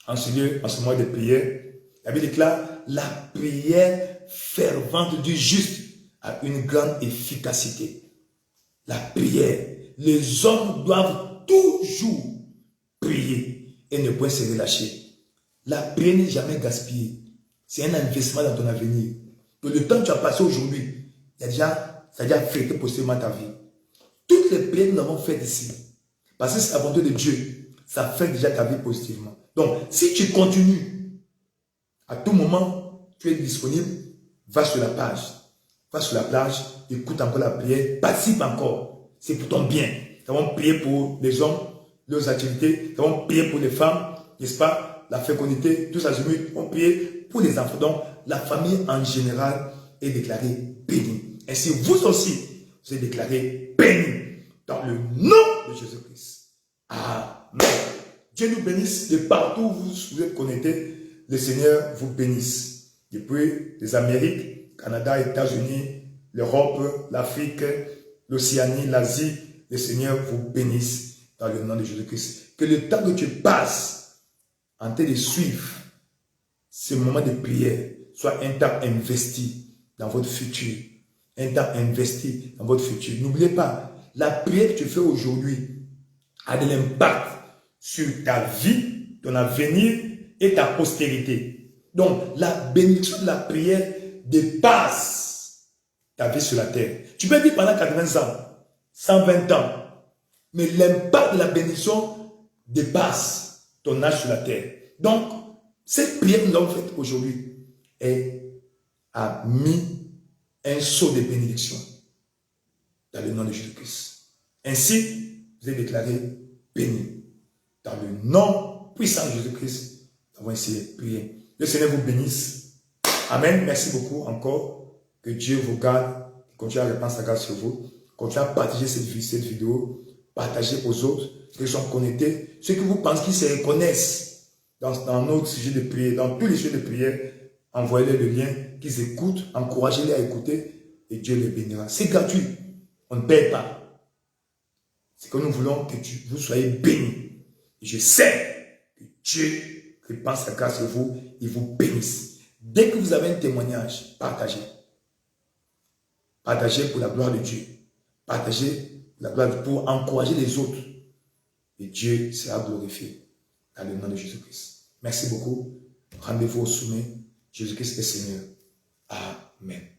en ce lieu, en ce mois de prière. La Bible déclare, la prière fervente du juste a une grande efficacité. La prière. Les hommes doivent toujours prier et ne point se relâcher. La prière n'est jamais gaspillée. C'est un investissement dans ton avenir. Que le temps que tu as passé aujourd'hui, ça a déjà affecté positivement ta vie. Toutes les prières que nous avons faites ici, parce que c'est la volonté de Dieu, ça affecte déjà ta vie positivement. Donc, si tu continues, à tout moment, tu es disponible, va sur la plage, écoute encore la prière, participe encore. C'est pour ton bien. Nous avons prié pour les hommes, leurs activités. Nous avons prié pour les femmes, n'est-ce pas? La fécondité, tout ça. Nous avons prié pour les enfants. Donc, la famille en général est déclarée bénie. Ainsi, vous aussi, vous êtes déclarés bénis. Dans le nom de Jésus-Christ. Amen. Dieu nous bénisse de partout où vous êtes connectés. Le Seigneur vous bénisse. Depuis les Amériques, Canada, États-Unis, l'Europe, l'Afrique, l'Océanie, l'Asie, le Seigneur vous bénisse dans le nom de Jésus-Christ. Que le temps que tu passes en train de suivre ce moment de prière soit un temps investi dans votre futur. Un temps investi dans votre futur. N'oubliez pas, la prière que tu fais aujourd'hui a de l'impact sur ta vie, ton avenir et ta postérité. Donc, la bénédiction de la prière dépasse ta vie sur la terre. Tu peux vivre pendant 80 ans, 120 ans, mais l'impact de la bénédiction dépasse ton âge sur la terre. Donc, cette prière que nous avons faite aujourd'hui a mis un saut de bénédiction dans le nom de Jésus-Christ. Ainsi, vous êtes déclaré béni. Dans le nom puissant de Jésus-Christ, nous avons essayé de prier. Le Seigneur vous bénisse. Amen. Merci beaucoup encore. Que Dieu vous garde. Continuez à répandre sa grâce sur vous. Continuez à partager cette vidéo. Partagez aux autres qui sont connectés. Ceux que vous pensez qu'ils se reconnaissent dans notre sujet de prière, dans tous les sujets de prière, envoyez-les le lien, qu'ils écoutent, encouragez-les à écouter et Dieu les bénira. C'est gratuit. On ne paie pas. C'est que nous voulons que vous soyez bénis. Et je sais que Dieu répand sa grâce sur vous, il vous bénisse. Dès que vous avez un témoignage, partagez. Partagez pour la gloire de Dieu. Partagez pour la gloire de Dieu, pour encourager les autres. Et Dieu sera glorifié dans le nom de Jésus-Christ. Merci beaucoup. Rendez-vous au sommet. Jésus-Christ est Seigneur. Amen.